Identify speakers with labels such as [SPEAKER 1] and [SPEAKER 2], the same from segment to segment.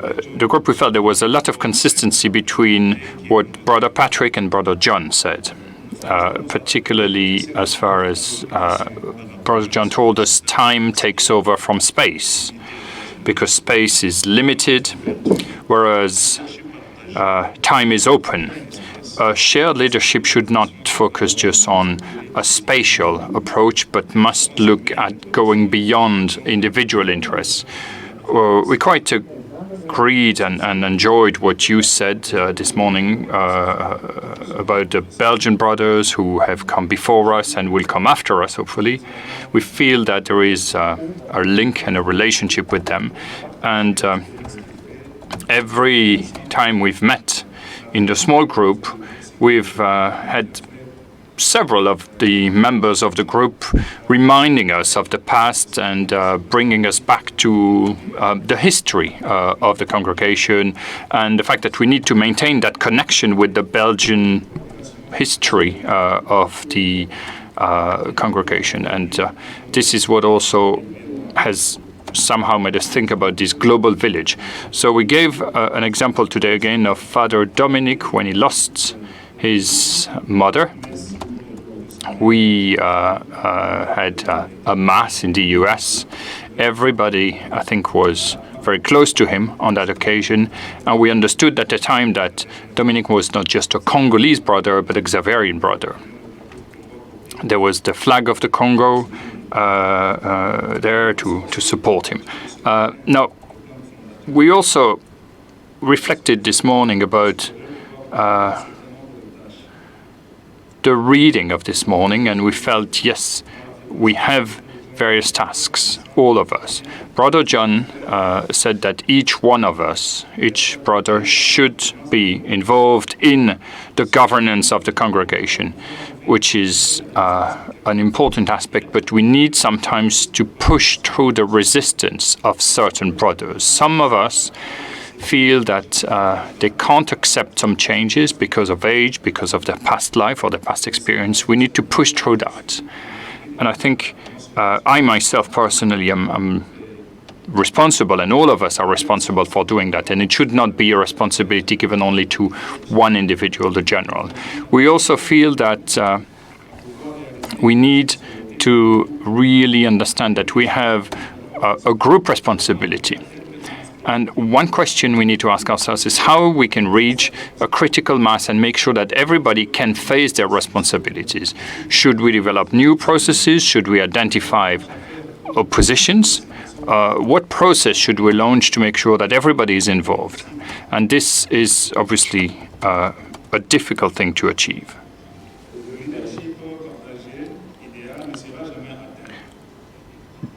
[SPEAKER 1] the group, we felt there was a lot of consistency between what Brother Patrick and Brother John said, particularly as far as Brother John told us time takes over from space, because space is limited, whereas time is open. Shared leadership should not focus just on a spatial approach, but must look at going beyond individual interests. We quite agreed and enjoyed what you said this morning about the Belgian brothers who have come before us and will come after us, hopefully. We feel that there is a link and a relationship with them. And every time we've met in the small group, we've had several of the members of the group reminding us of the past and bringing us back to the history of the congregation and the fact that we need to maintain that connection with the Belgian history of the congregation. And this is what also has somehow made us think about this global village. So we gave an example today again of Father Dominic when he lost his mother. We had a mass in the US. Everybody, I think, was very close to him on that occasion. And we understood at the time that Dominic was not just a Congolese brother, but a Xaverian brother. There was the flag of the Congo there to support him. Now, we also reflected this morning about the reading of this morning, and we felt, yes, we have various tasks, all of us. Brother John said that each one of us, each brother, should be involved in the governance of the congregation, which is an important aspect, but we need sometimes to push through the resistance of certain brothers. Some of us feel that they can't accept some changes because of age, because of their past life or their past experience. We need to push through that. And I think I myself personally am responsible, and all of us are responsible for doing that. And it should not be a responsibility given only to one individual, the general. We also feel that we need to really understand that we have a group responsibility. And one question we need to ask ourselves is how we can reach a critical mass and make sure that everybody can face their responsibilities. Should we develop new processes? Should we identify oppositions? What process should we launch to make sure that everybody is involved? And this is obviously a difficult thing to achieve.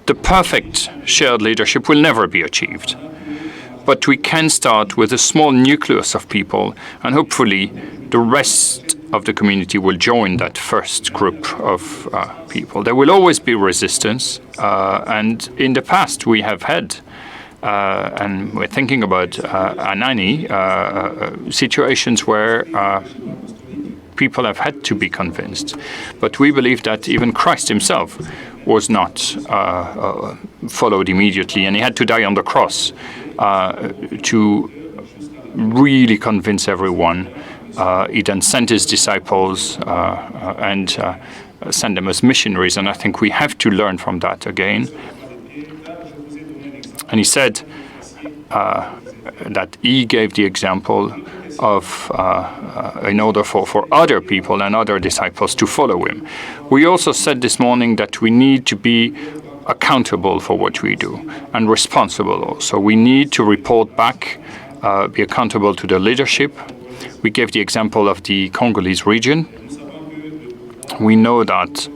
[SPEAKER 1] The perfect shared leadership will never be achieved. But we can start with a small nucleus of people, and hopefully the rest of the community will join that first group of people. There will always be resistance, and in the past we have had, and we're thinking about Anani, situations where people have had to be convinced. But we believe that even Christ himself was not followed immediately, and he had to die on the cross to really convince everyone. He then sent his disciples and sent them as missionaries, and I think we have to learn from that again. And he said that he gave the example of in order for other people and other disciples to follow him. We also said this morning that we need to be accountable for what we do and responsible also. We need to report back, be accountable to the leadership. We gave the example of the Congolese region. We know that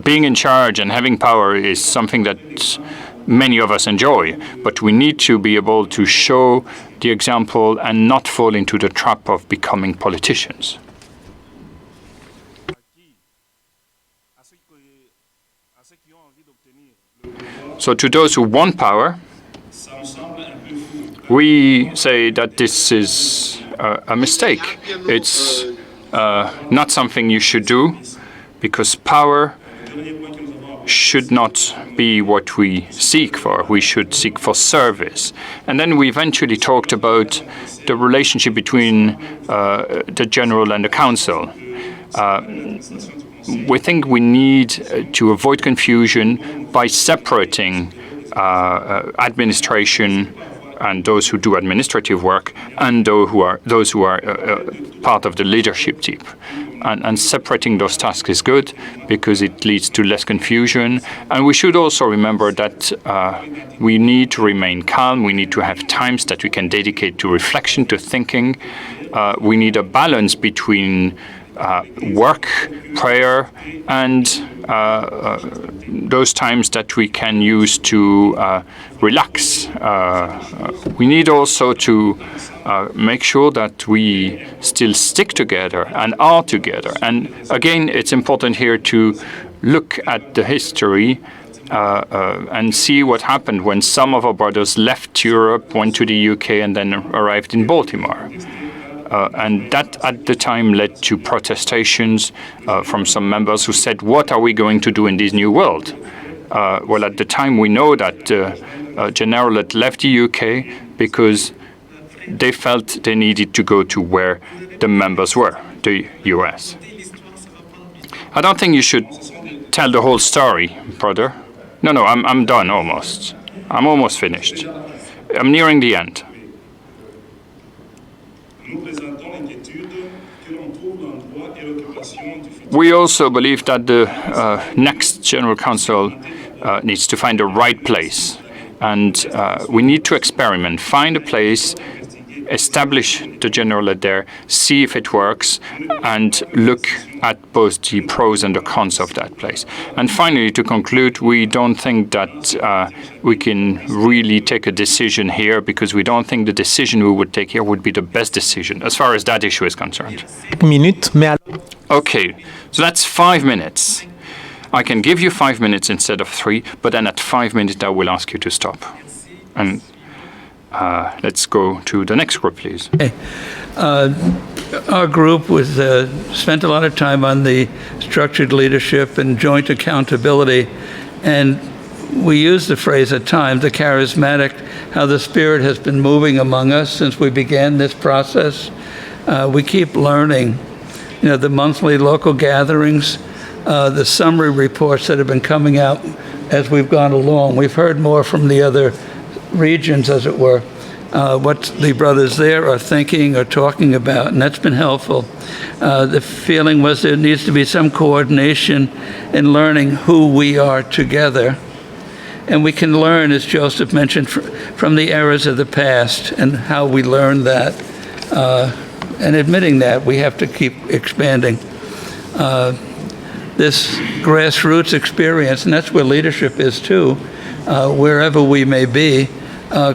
[SPEAKER 1] being in charge and having power is something that many of us enjoy, but we need to be able to show the example and not fall into the trap of becoming politicians. So to those who want power, we say that this is a mistake. It's not something you should do, because power should not be what we seek for. We should seek for service. And then we eventually talked about the relationship between the General and the Council. We think we need to avoid confusion by separating administration and those who do administrative work and those who are part of the leadership team. And separating those tasks is good because it leads to less confusion. And we should also remember that we need to remain calm. We need to have times that we can dedicate to reflection, to thinking. We need a balance between work, prayer, and those times that we can use to relax. We need also to make sure that we still stick together and are together. And again, it's important here to look at the history and see what happened when some of our brothers left Europe, went to the UK, and then arrived in Baltimore. And that at the time led to protestations from some members who said, what are we going to do in this new world? Well, at the time, we know that General had left the UK because they felt they needed to go to where the members were, the US. I don't think you should tell the whole story, brother. No, I'm done almost. I'm almost finished. I'm nearing the end. We also believe that the next General Council needs to find the right place. And we need to experiment, find a place, establish the general there, see if it works, and look at both the pros and the cons of that place. And finally, to conclude, we don't think that we can really take a decision here because we don't think the decision we would take here would be the best decision as far as that issue is concerned. Okay, so that's 5 minutes. I can give you 5 minutes instead of 3, but then at 5 minutes I will ask you to stop. And let's go to the next group, please.
[SPEAKER 2] Okay. Our group was spent a lot of time on the structured leadership and joint accountability, and we use the phrase at times, the charismatic, how the Spirit has been moving among us since we began this process. We keep learning. You know, the monthly local gatherings, the summary reports that have been coming out as we've gone along. We've heard more from the other regions, as it were, what the brothers there are thinking or talking about, and that's been helpful. The feeling was there needs to be some coordination in learning who we are together. And we can learn, as Joseph mentioned, from the errors of the past and how we learned that. And admitting that, we have to keep expanding. This grassroots experience, and that's where leadership is too, wherever we may be,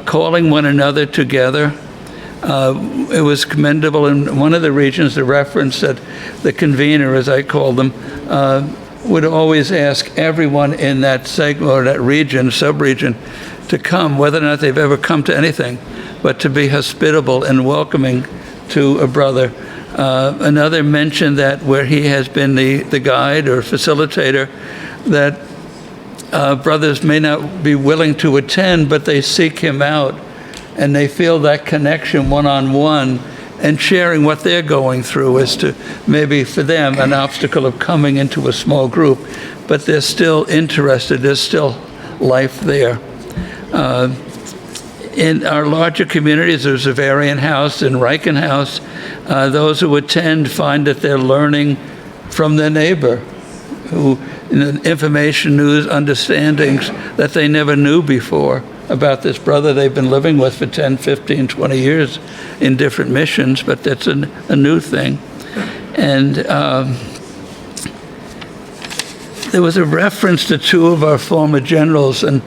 [SPEAKER 2] calling one another together. It was commendable in one of the regions, the reference that the convener, as I call them, would always ask everyone in that segment or that region, sub-region, to come, whether or not they've ever come to anything, but to be hospitable and welcoming to a brother. Another mentioned that where he has been the guide or facilitator, that brothers may not be willing to attend, but they seek him out and they feel that connection one-on-one, and sharing what they're going through as to maybe for them an obstacle of coming into a small group, but they're still interested, there's still life there. In our larger communities, there's a Zavarian House and Riken House. Those who attend find that they're learning from their neighbor, who information, news, understandings that they never knew before about this brother they've been living with for 10, 15, 20 years in different missions, but that's a new thing. And there was a reference to two of our former generals, and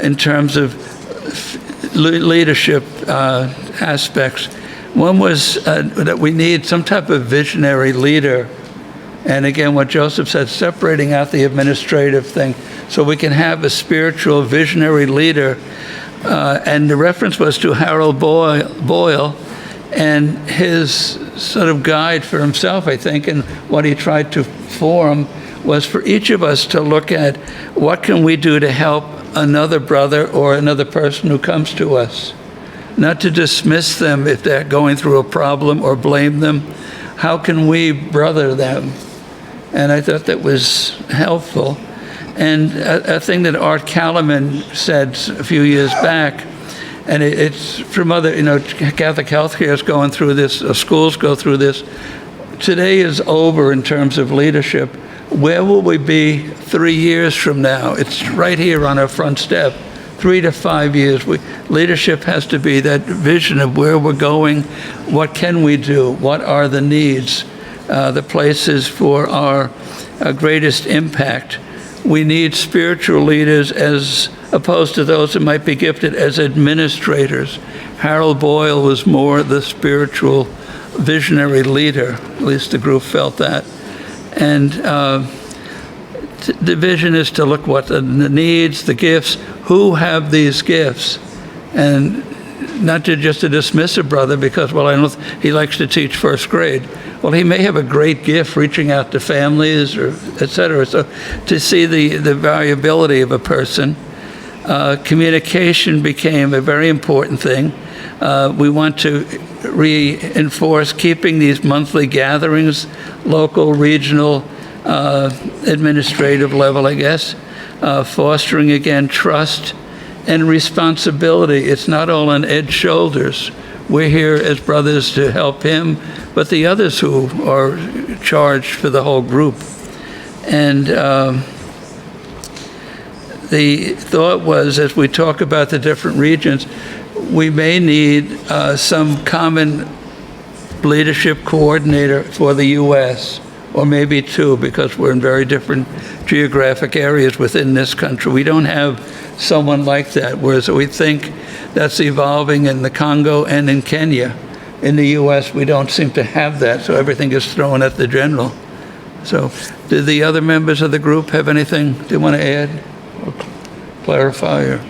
[SPEAKER 2] in terms of leadership aspects. One was that we need some type of visionary leader. And again, what Joseph said, separating out the administrative thing so we can have a spiritual visionary leader. And the reference was to Harold Boyle and his sort of guide for himself, I think, and what he tried to form was for each of us to look at what can we do to help another brother or another person who comes to us. Not to dismiss them if they're going through a problem or blame them. How can we brother them? And I thought that was helpful. And a thing that Art Kalaman said a few years back, and it's from other, Catholic healthcare is going through this, schools go through this. Today is over in terms of leadership. Where will we be 3 years from now? It's right here on our front step. 3 to 5 years. Leadership has to be that vision of where we're going, what can we do, what are the needs, the places for our greatest impact. We need spiritual leaders as opposed to those who might be gifted as administrators. Harold Boyle was more the spiritual visionary leader, at least the group felt that. And the vision is to look what the needs, the gifts, who have these gifts, and not just to dismiss a brother because, well, I don't he likes to teach first grade. Well, he may have a great gift reaching out to families or et cetera. So to see the variability of a person, communication became a very important thing. We want to reinforce keeping these monthly gatherings, local, regional, administrative level, I guess, fostering again trust and responsibility. It's not all on Ed's shoulders. We're here as brothers to help him, but the others who are charged for the whole group. And the thought was, as we talk about the different regions, we may need some common leadership coordinator for the U.S., or maybe two, because we're in very different geographic areas within this country. We don't have someone like that, whereas we think that's evolving in the Congo and in Kenya. In the U.S., we don't seem to have that, so everything is thrown at the general. So do the other members of the group have anything they want to add or clarify? Or?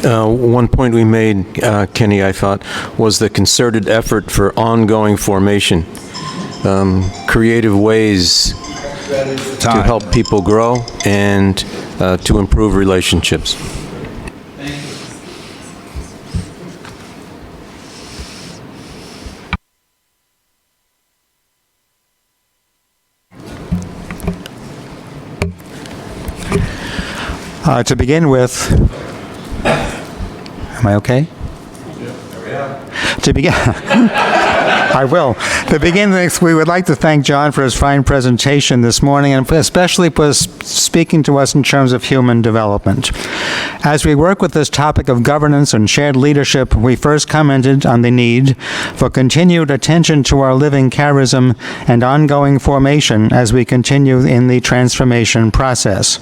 [SPEAKER 3] One point we made, Kenny, I thought, was the concerted effort for ongoing formation, creative ways to help people grow and to improve relationships.
[SPEAKER 4] To begin with, am I okay? To begin, I will. To begin with, we would like to thank John for his fine presentation this morning, and especially for speaking to us in terms of human development. As we work with this topic of governance and shared leadership, we first commented on the need for continued attention to our living charism and ongoing formation as we continue in the transformation process.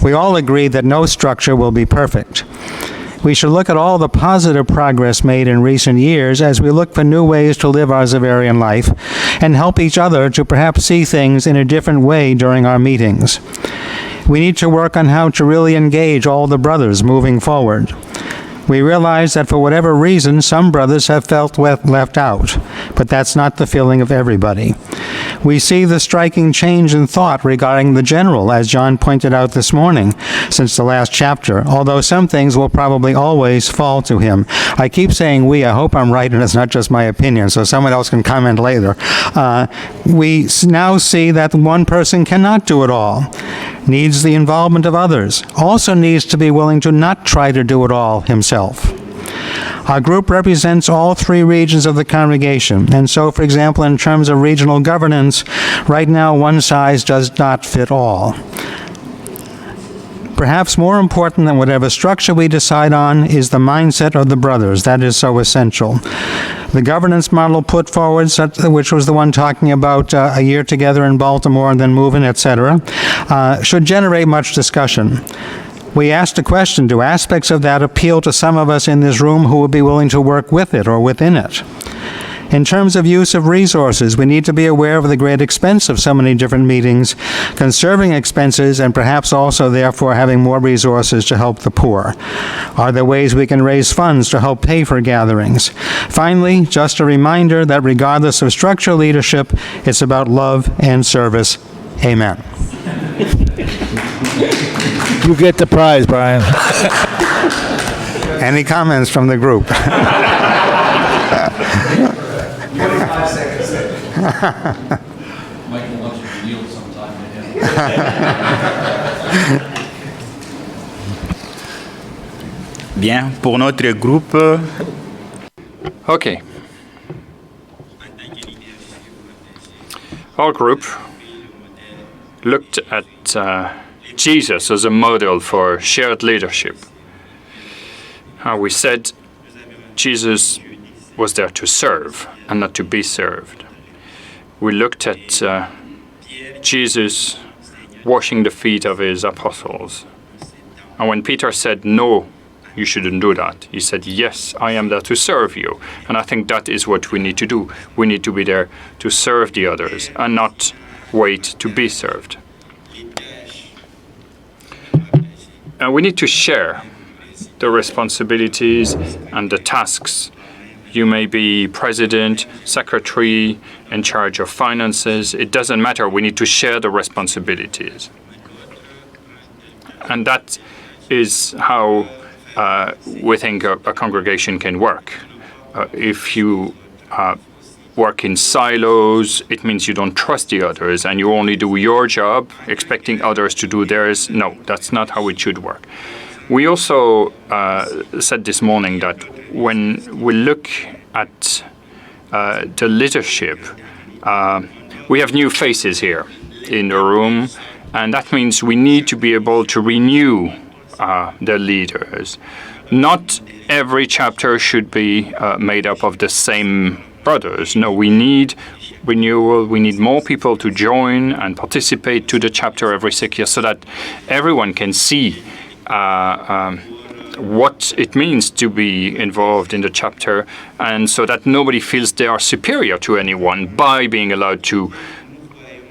[SPEAKER 4] We all agree that no structure will be perfect. We should look at all the positive progress made in recent years as we look for new ways to live our Xaverian life and help each other to perhaps see things in a different way during our meetings. We need to work on how to really engage all the brothers moving forward. We realize that for whatever reason, some brothers have felt left out, but that's not the feeling of everybody. We see the striking change in thought regarding the general, as John pointed out this morning, since the last chapter, although some things will probably always fall to him. I keep saying we, I hope I'm right, and it's not just my opinion, so someone else can comment later. We now see that one person cannot do it all, needs the involvement of others, also needs to be willing to not try to do it all himself. Our group represents all three regions of the congregation, and so, for example, in terms of regional governance, right now one size does not fit all. Perhaps more important than whatever structure we decide on is the mindset of the brothers. That is so essential. The governance model put forward, which was the one talking about a year together in Baltimore and then moving, etc., should generate much discussion. We asked the question, do aspects of that appeal to some of us in this room who would be willing to work with it or within it? In terms of use of resources, we need to be aware of the great expense of so many different meetings, conserving expenses, and perhaps also, therefore, having more resources to help the poor. Are there ways we can raise funds to help pay for gatherings? Finally, just a reminder that regardless of structural leadership, it's about love and service. Amen.
[SPEAKER 5] You get the prize, Brian.
[SPEAKER 4] Any comments from the group?
[SPEAKER 1] Michael wants you to yield sometime to him.
[SPEAKER 6] Bien, pour notre groupe,
[SPEAKER 1] Okay. Our group looked at Jesus as a model for shared leadership. We said Jesus was there to serve and not to be served. We looked at Jesus washing the feet of his apostles. And when Peter said, "No, you shouldn't do that," he said, "Yes, I am there to serve you." And I think that is what we need to do. We need to be there to serve the others and not wait to be served. And we need to share the responsibilities and the tasks. You may be president, secretary, in charge of finances. It doesn't matter. We need to share the responsibilities. And that is how we think a congregation can work. If you work in silos, it means you don't trust the others and you only do your job, expecting others to do theirs. No, that's not how it should work. We also said this morning that when we look at the leadership, we have new faces here in the room, and that means we need to be able to renew the leaders. Not every chapter should be made up of the same brothers. No, we need renewal. We need more people to join and participate to the chapter every 6 years so that everyone can see what it means to be involved in the chapter, and so that nobody feels they are superior to anyone by being allowed to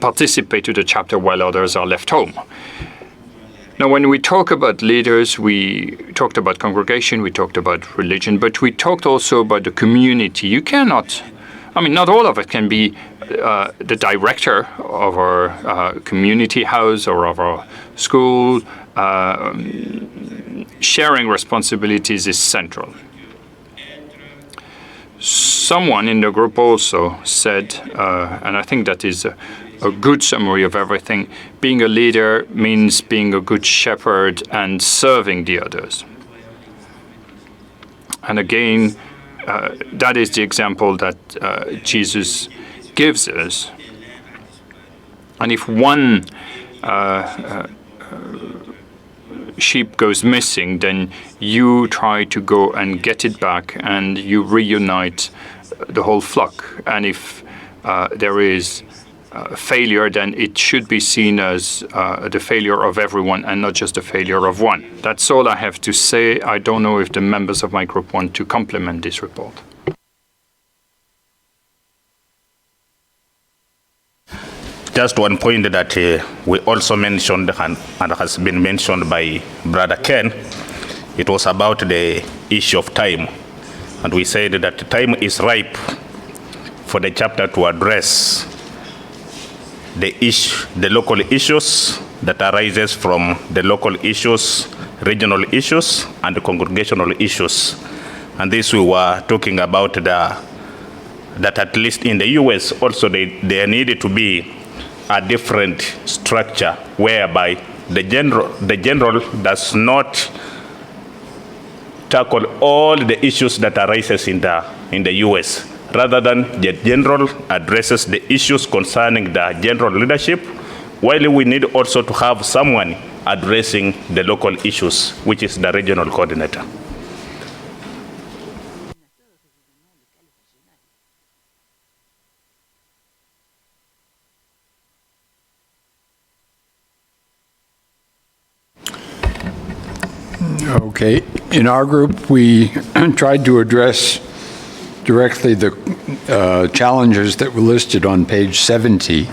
[SPEAKER 1] participate to the chapter while others are left home. Now, when we talk about leaders, we talked about congregation, we talked about religion, but we talked also about the community. You cannot, not all of it can be the director of our community house or of our school. Sharing responsibilities is central. Someone in the group also said, and I think that is a good summary of everything, being a leader means being a good shepherd and serving the others. And again, that is the example that Jesus gives us. And if one sheep goes missing, then you try to go and get it back and you reunite the whole flock. And if there is failure, then it should be seen as the failure of everyone and not just the failure of one. That's all I have to say. I don't know if the members of my group want to complement this report.
[SPEAKER 6] just one point that we also mentioned and has been mentioned by Brother Ken. It was about the issue of time. And we said that time is ripe for the chapter to address the local issues that arises from the local issues, regional issues, and the congregational issues. And this we were talking about that at least in the US also there needed to be a different structure whereby the general does not tackle all the issues that arises in the US. Rather than the general addresses the issues concerning the general leadership, while we need also to have someone addressing the local issues, which is the regional coordinator.
[SPEAKER 7] Okay. In our group, we tried to address directly the challenges that were listed on page 70.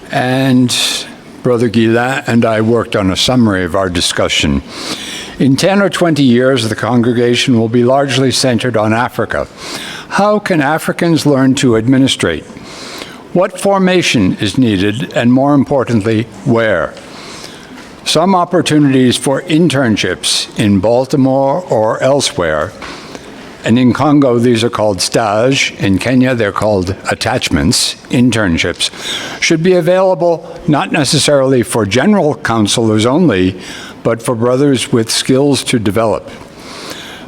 [SPEAKER 7] And Brother Guillain and I worked on a summary of our discussion. In 10 or 20 years, the congregation will be largely centered on Africa. How can Africans learn to administrate? What formation is needed, and more importantly, where? Some opportunities for internships in Baltimore or elsewhere, and in Congo these are called stage, in Kenya they're called attachments, internships, should be available not necessarily for general counselors only, but for brothers with skills to develop.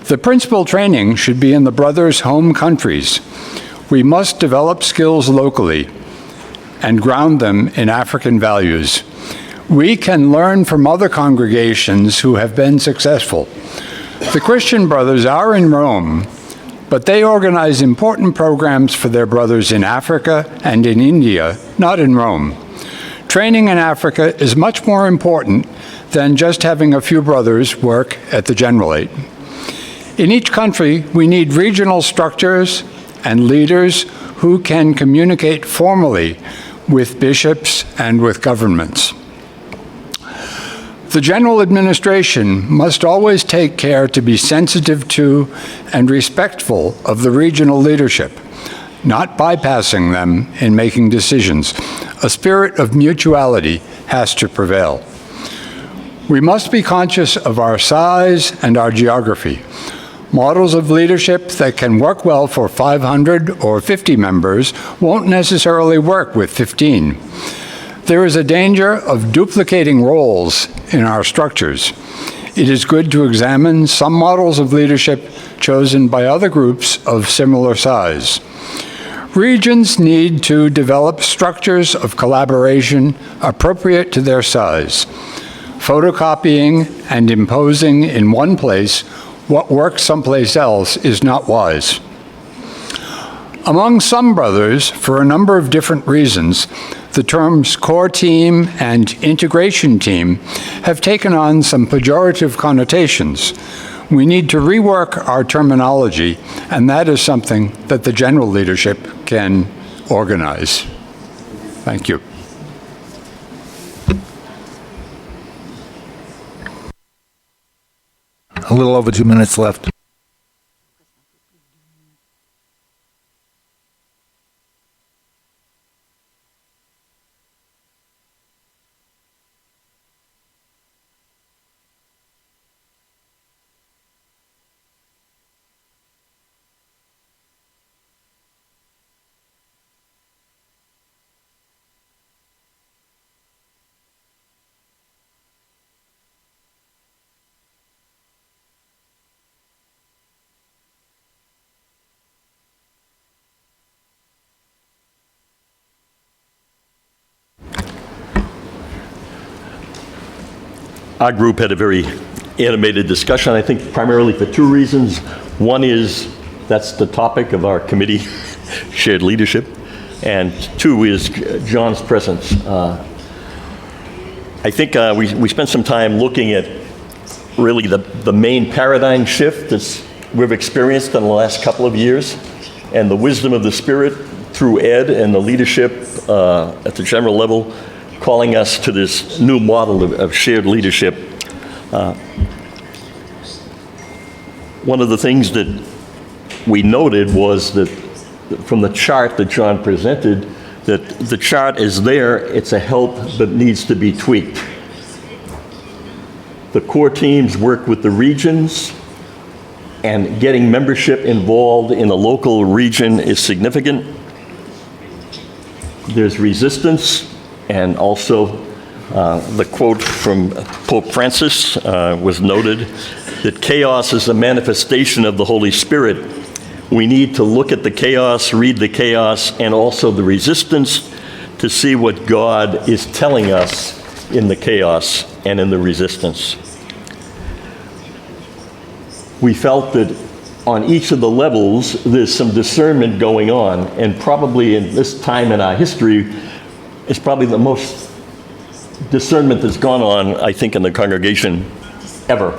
[SPEAKER 7] The principal training should be in the brothers' home countries. We must develop skills locally and ground them in African values. We can learn from other congregations who have been successful. The Christian Brothers are in Rome, but they organize important programs for their brothers in Africa and in India, not in Rome. Training in Africa is much more important than just having a few brothers work at the Generalate. In each country, we need regional structures and leaders who can communicate formally with bishops and with governments. The general administration must always take care to be sensitive to and respectful of the regional leadership, not bypassing them in making decisions. A spirit of mutuality has to prevail. We must be conscious of our size and our geography. Models of leadership that can work well for 500 or 50 members won't necessarily work with 15. There is a danger of duplicating roles in our structures. It is good to examine some models of leadership chosen by other groups of similar size. Regions need to develop structures of collaboration appropriate to their size. Photocopying and imposing in one place what works someplace else is not wise. Among some brothers, for a number of different reasons, the terms core team and integration team have taken on some pejorative connotations. We need to rework our terminology, and that is something that the general leadership can organize. Thank you.
[SPEAKER 5] A little over 2 minutes left.
[SPEAKER 8] Our group had a very animated discussion, I think primarily for two reasons. One is that's the topic of our committee, shared leadership, and two is John's presence. I think we spent some time looking at really the main paradigm shift that we've experienced in the last couple of years, and the wisdom of the Spirit through Ed and the leadership at the general level calling us to this new model of shared leadership. One of the things that we noted was that from the chart that John presented, that the chart is there, it's a help, but needs to be tweaked. The core teams work with the regions, and getting membership involved in a local region is significant. There's resistance, and also the quote from Pope Francis was noted, that chaos is a manifestation of the Holy Spirit. We need to look at the chaos, read the chaos, and also the resistance to see what God is telling us in the chaos and in the resistance. We felt that on each of the levels, there's some discernment going on, and probably in this time in our history, it's probably the most discernment that's gone on, I think, in the congregation ever.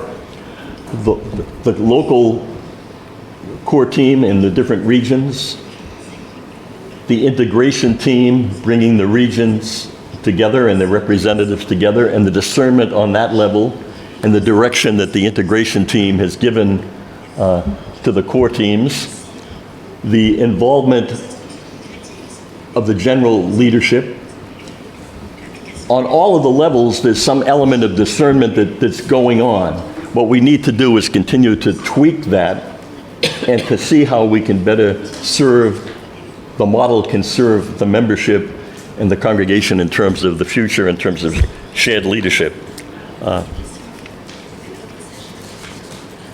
[SPEAKER 8] The local core team in the different regions, the integration team bringing the regions together and the representatives together, and the discernment on that level, and the direction that the integration team has given to the core teams, the involvement of the general leadership. On all of the levels, there's some element of discernment that's going on. What we need to do is continue to tweak that and to see how we can better serve, the model can serve the membership and the congregation in terms of the future, in terms of shared leadership.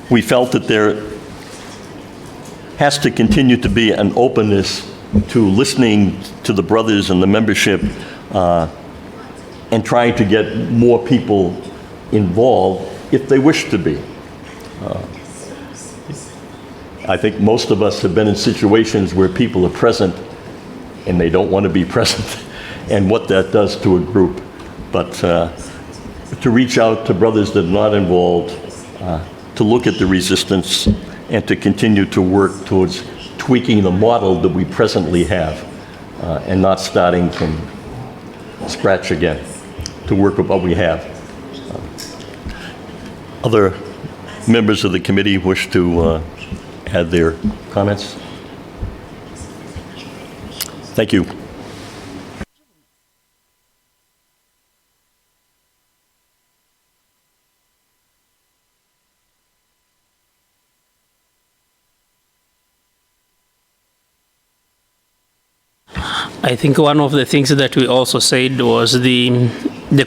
[SPEAKER 8] We felt that there has to continue to be an openness to listening to the brothers and the membership and trying to get more people involved if they wish to be. I think most of us have been in situations where people are present and they don't want to be present, and what that does to a group. But to reach out to brothers that are not involved, to look at the resistance, and to continue to work towards tweaking the model that we presently have, and not starting from scratch again, to work with what we have. Other members of the committee wish to add their comments? Thank you.
[SPEAKER 9] I think one of the things that we also said was the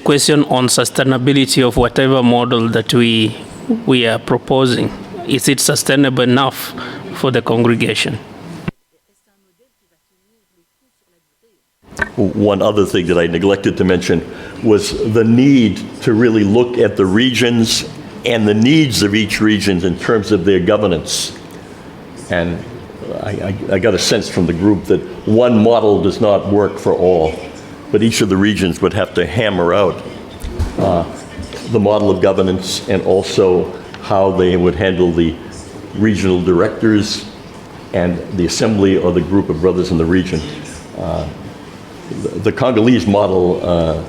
[SPEAKER 9] question on sustainability of whatever model that we are proposing. Is it sustainable enough for the congregation?
[SPEAKER 8] One other thing that I neglected to mention was the need to really look at the regions and the needs of each region in terms of their governance. And I got a sense from the group that one model does not work for all, but each of the regions would have to hammer out the model of governance and also how they would handle the regional directors and the assembly or the group of brothers in the region. The Congolese model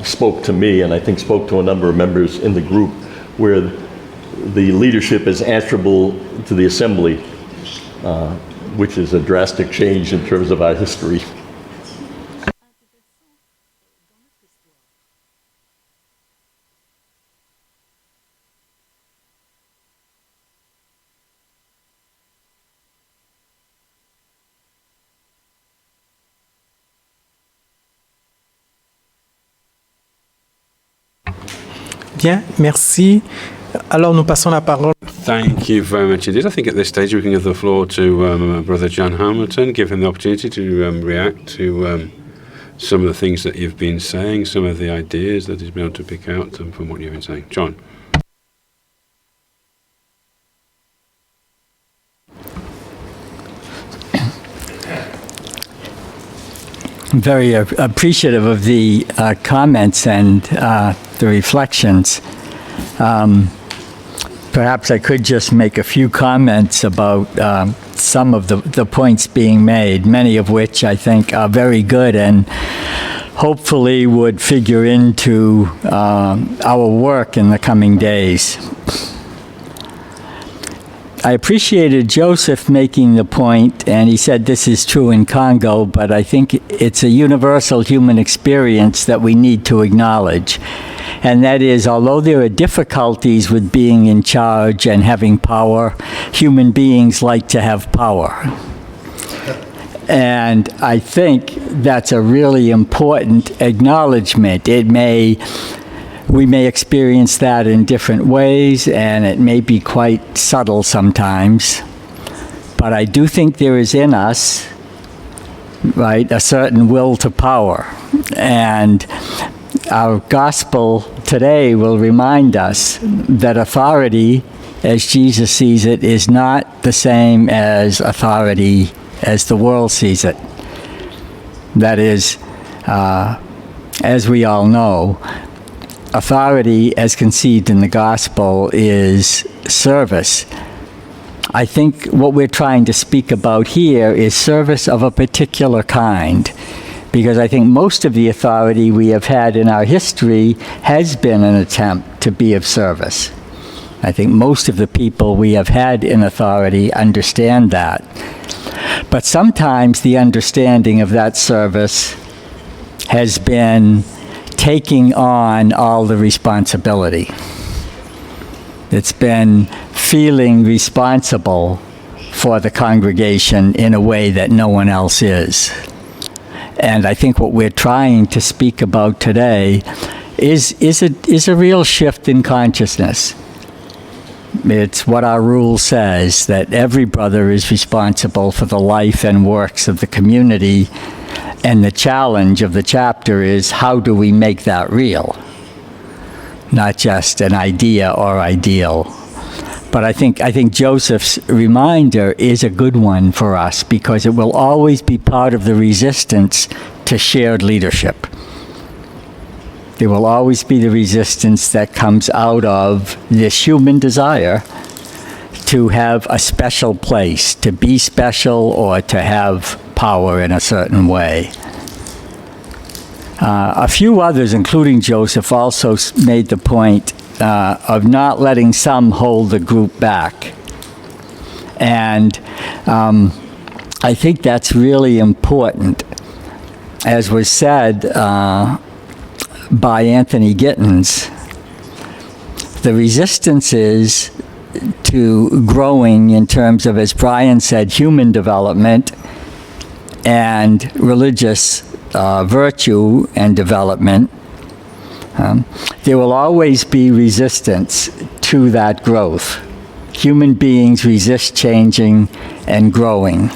[SPEAKER 8] spoke to me, and I think spoke to a number of members in the group, where the leadership is answerable to the assembly, which is a drastic change in terms of our history.
[SPEAKER 10] Bien, merci. Alors nous passons la parole.
[SPEAKER 11] Thank you very much indeed. I think at this stage we can give the floor to Brother John Hamilton, give him the opportunity to react to some of the things that you've been saying, some of the ideas that he's been able to pick out from what you've been saying. John.
[SPEAKER 12] I'm very appreciative of the comments and the reflections. Perhaps I could just make a few comments about some of the points being made, many of which I think are very good and hopefully would figure into our work in the coming days. I appreciated Joseph making the point, and he said this is true in Congo, but I think it's a universal human experience that we need to acknowledge. And that is, although there are difficulties with being in charge and having power, human beings like to have power. And I think that's a really important acknowledgement. We may experience that in different ways, and it may be quite subtle sometimes. But I do think there is in us, right, a certain will to power. And our gospel today will remind us that authority, as Jesus sees it, is not the same as authority as the world sees it. That is, as we all know, authority as conceived in the gospel is service. I think what we're trying to speak about here is service of a particular kind, because I think most of the authority we have had in our history has been an attempt to be of service. I think most of the people we have had in authority understand that. But sometimes the understanding of that service has been taking on all the responsibility. It's been feeling responsible for the congregation in a way that no one else is. And I think what we're trying to speak about today is a real shift in consciousness. It's what our rule says, that every brother is responsible for the life and works of the community, and the challenge of the chapter is, how do we make that real? Not just an idea or ideal. But I think Joseph's reminder is a good one for us, because it will always be part of the resistance to shared leadership. There will always be the resistance that comes out of this human desire to have a special place, to be special, or to have power in a certain way. A few others, including Joseph, also made the point of not letting some hold the group back. And I think that's really important. As was said by Anthony Gittins, the resistance is to growing in terms of, as Brian said, human development and religious virtue and development. There will always be resistance to that growth. Human beings resist changing and growing.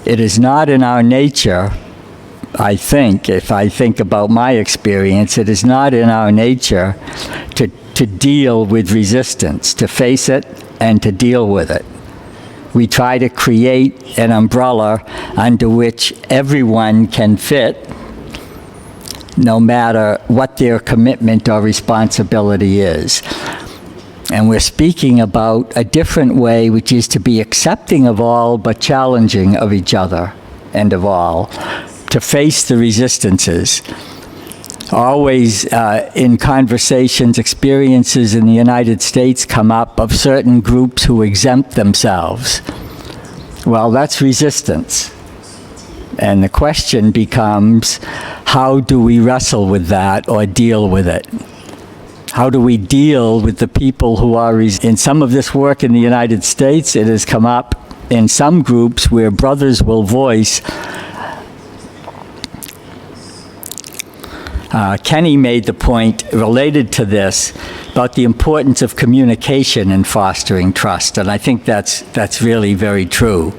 [SPEAKER 12] It is not in our nature, I think, if I think about my experience, it is not in our nature to deal with resistance, to face it and to deal with it. We try to create an umbrella under which everyone can fit, no matter what their commitment or responsibility is. And we're speaking about a different way, which is to be accepting of all, but challenging of each other and of all, to face the resistances. Always in conversations, experiences in the United States come up of certain groups who exempt themselves. Well, that's resistance. And the question becomes, how do we wrestle with that or deal with it? How do we deal with the people who are in some of this work in the United States? It has come up in some groups where brothers will voice. Kenny made the point related to this about the importance of communication in fostering trust, and I think that's really very true.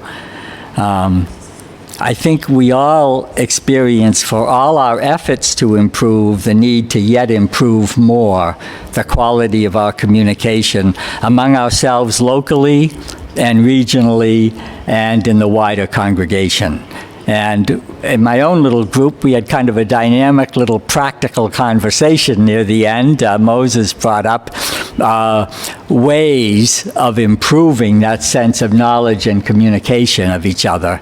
[SPEAKER 12] I think we all experience, for all our efforts to improve, the need to yet improve more the quality of our communication among ourselves locally and regionally and in the wider congregation. And in my own little group, we had kind of a dynamic little practical conversation near the end. Moses brought up ways of improving that sense of knowledge and communication of each other.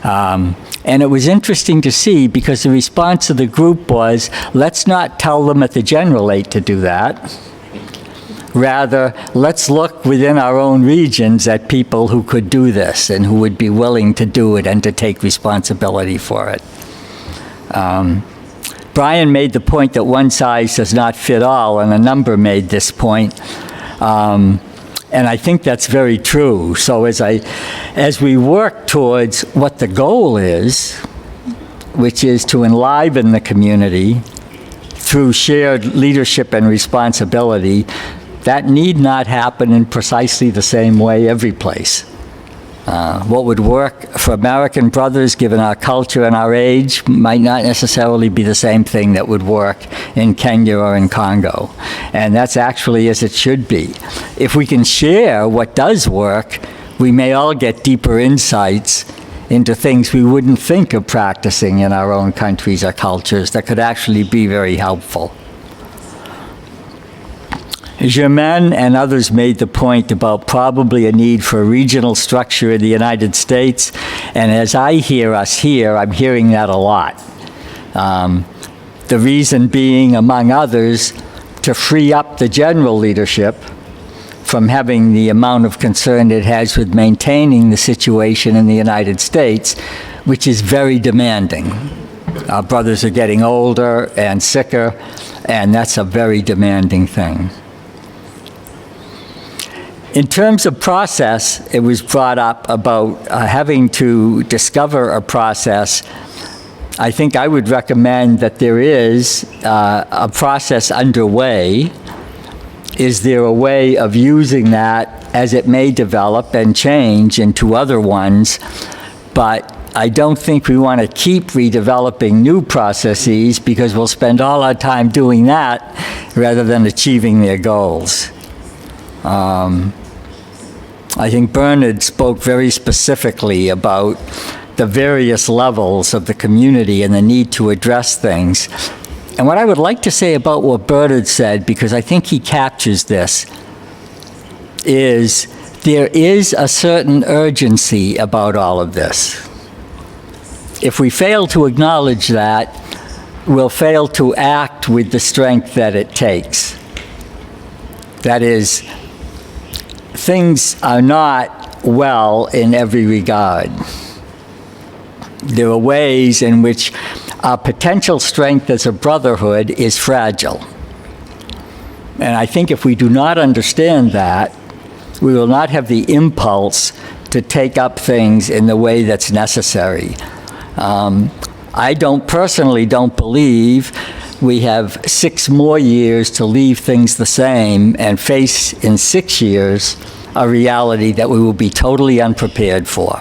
[SPEAKER 12] And it was interesting to see, because the response of the group was, let's not tell them at the General 8 to do that. Rather, let's look within our own regions at people who could do this and who would be willing to do it and to take responsibility for it. Brian made the point that one size does not fit all, and a number made this point. And I think that's very true. So as we work towards what the goal is, which is to enliven the community through shared leadership and responsibility, that need not happen in precisely the same way every place. What would work for American brothers, given our culture and our age, might not necessarily be the same thing that would work in Kenya or in Congo. And that's actually as it should be. If we can share what does work, we may all get deeper insights into things we wouldn't think of practicing in our own countries or cultures that could actually be very helpful. Germain and others made the point about probably a need for a regional structure in the United States, and as I hear us here, I'm hearing that a lot. The reason being, among others, to free up the general leadership from having the amount of concern it has with maintaining the situation in the United States, which is very demanding. Our brothers are getting older and sicker, and that's a very demanding thing. In terms of process, it was brought up about having to discover a process. I think I would recommend that there is a process underway. Is there a way of using that as it may develop and change into other ones? But I don't think we want to keep redeveloping new processes because we'll spend all our time doing that rather than achieving their goals. I think Bernard spoke very specifically about the various levels of the community and the need to address things. And what I would like to say about what Bernard said, because I think he captures this, is there is a certain urgency about all of this. If we fail to acknowledge that, we'll fail to act with the strength that it takes. That is, things are not well in every regard. There are ways in which our potential strength as a brotherhood is fragile. And I think if we do not understand that, we will not have the impulse to take up things in the way that's necessary. I personally don't believe we have 6 more years to leave things the same and face in 6 years a reality that we will be totally unprepared for.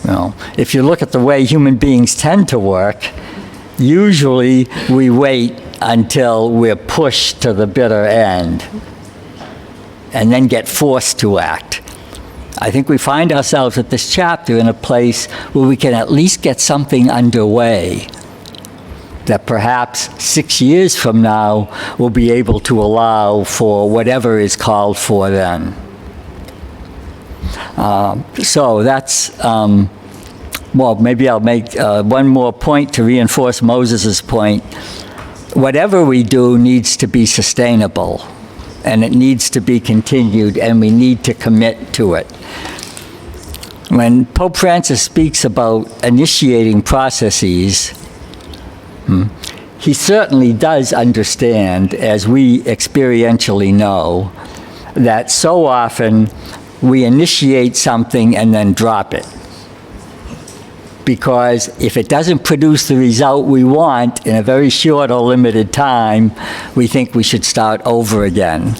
[SPEAKER 12] You know, if you look at the way human beings tend to work, usually we wait until we're pushed to the bitter end and then get forced to act. I think we find ourselves at this chapter in a place where we can at least get something underway that perhaps 6 years from now will be able to allow for whatever is called for then. So that's, well, maybe I'll make one more point to reinforce Moses's point. Whatever we do needs to be sustainable, and it needs to be continued, and we need to commit to it. When Pope Francis speaks about initiating processes, he certainly does understand, as we experientially know, that so often we initiate something and then drop it. Because if it doesn't produce the result we want in a very short or limited time, we think we should start over again.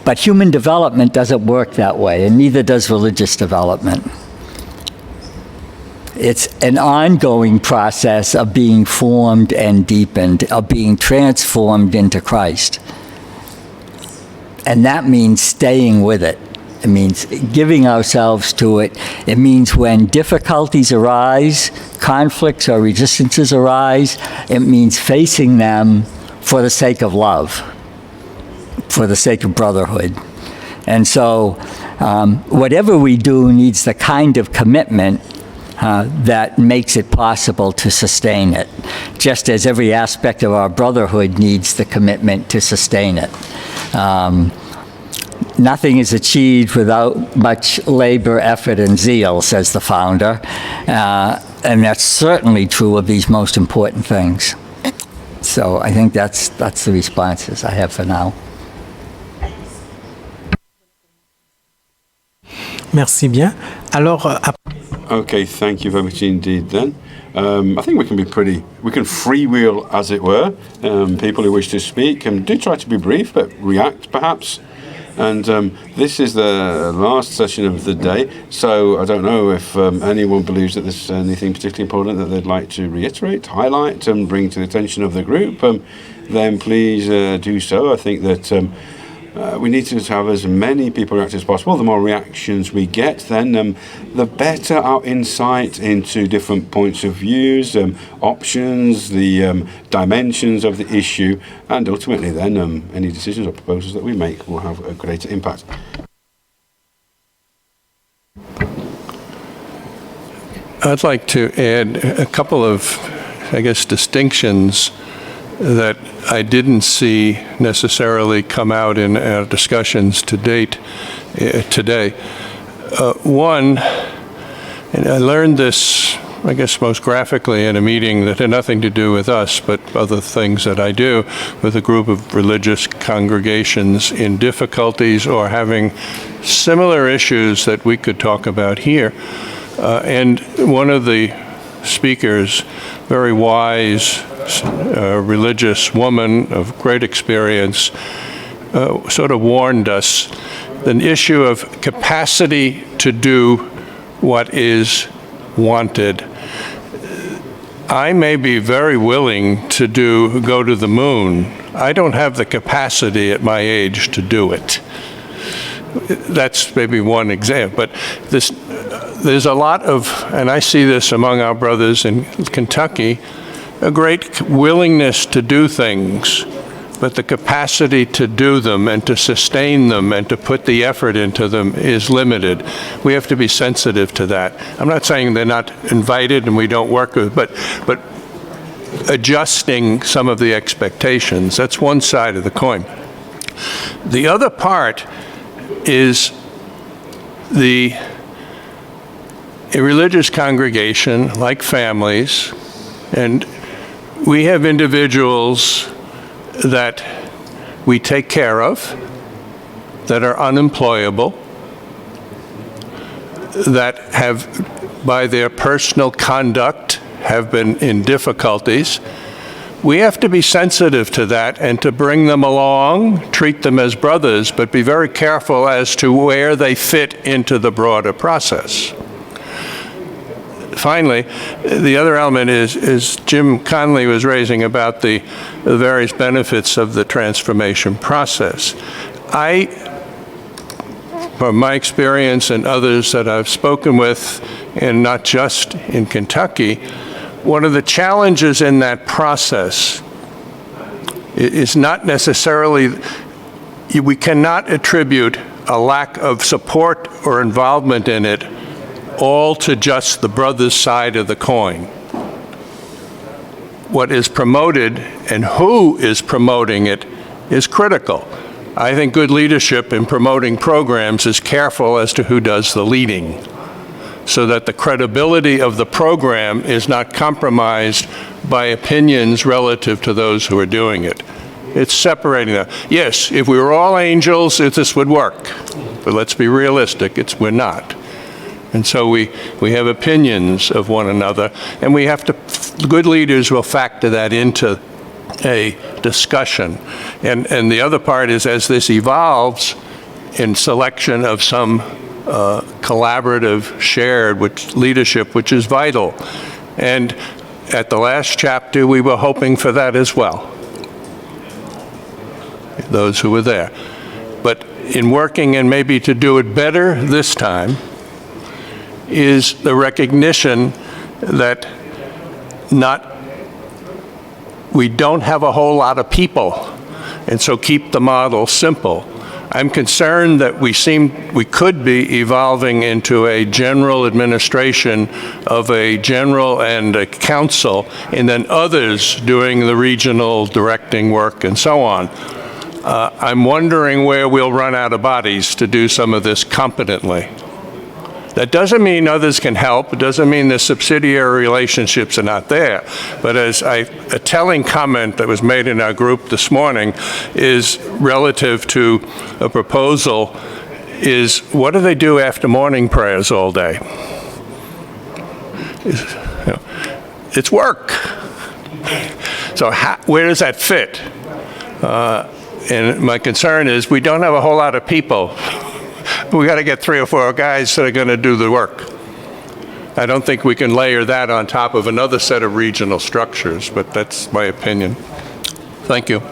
[SPEAKER 12] But human development doesn't work that way, and neither does religious development. It's an ongoing process of being formed and deepened, of being transformed into Christ. And that means staying with it. It means giving ourselves to it. It means when difficulties arise, conflicts or resistances arise, it means facing them for the sake of love, for the sake of brotherhood. And so whatever we do needs the kind of commitment that makes it possible to sustain it, just as every aspect of our brotherhood needs the commitment to sustain it. Nothing is achieved without much labor, effort, and zeal, says the founder. And that's certainly true of these most important things. So I think that's the responses I have for now.
[SPEAKER 10] Merci bien. Alors,
[SPEAKER 11] Okay, thank you very much indeed then. I think we can freewheel, as it were. People who wish to speak and do try to be brief, but react perhaps. And this is the last session of the day, so I don't know if anyone believes that there's anything particularly important that they'd like to reiterate, highlight, and bring to the attention of the group, then please do so. I think that we need to have as many people react as possible. The more reactions we get, then the better our insight into different points of views, options, the dimensions of the issue, and ultimately then any decisions or proposals that we make will have a greater impact.
[SPEAKER 13] I'd like to add a couple of, distinctions that I didn't see necessarily come out in our discussions to date today. One, and I learned this, most graphically in a meeting that had nothing to do with us, but other things that I do with a group of religious congregations in difficulties or having similar issues that we could talk about here. And one of the speakers, very wise, religious woman of great experience, sort of warned us an issue of capacity to do what is wanted. I may be very willing to go to the moon. I don't have the capacity at my age to do it. That's maybe one example, but there's a lot of, and I see this among our brothers in Kentucky, a great willingness to do things, but the capacity to do them and to sustain them and to put the effort into them is limited. We have to be sensitive to that. I'm not saying they're not invited and we don't work with, but adjusting some of the expectations. That's one side of the coin. The other part is a religious congregation, like families, and we have individuals that we take care of, that are unemployable, that have, by their personal conduct, have been in difficulties. We have to be sensitive to that and to bring them along, treat them as brothers, but be very careful as to where they fit into the broader process. Finally, the other element is Jim Conley was raising about the various benefits of the transformation process. From my experience and others that I've spoken with, and not just in Kentucky, one of the challenges in that process is not necessarily, we cannot attribute a lack of support or involvement in it all to just the brother's side of the coin. What is promoted and who is promoting it is critical. I think good leadership in promoting programs is careful as to who does the leading, so that the credibility of the program is not compromised by opinions relative to those who are doing it. It's separating them. Yes, if we were all angels, this would work. But let's be realistic, we're not. And so we have opinions of one another, and we have to, good leaders will factor that into a discussion. And the other part is, as this evolves in selection of some collaborative, shared leadership, which is vital. And at the last chapter, we were hoping for that as well, those who were there. But in working, and maybe to do it better this time, is the recognition that we don't have a whole lot of people, and so keep the model simple. I'm concerned that we could be evolving into a general administration of a general and a council, and then others doing the regional directing work and so on. I'm wondering where we'll run out of bodies to do some of this competently. That doesn't mean others can help. It doesn't mean the subsidiary relationships are not there. But a telling comment that was made in our group this morning is relative to a proposal is, what do they do after morning prayers all day? It's work. So where does that fit? And my concern is we don't have a whole lot of people. We got to get 3 or 4 guys that are going to do the work. I don't think we can layer that on top of another set of regional structures, but that's my opinion. Thank you.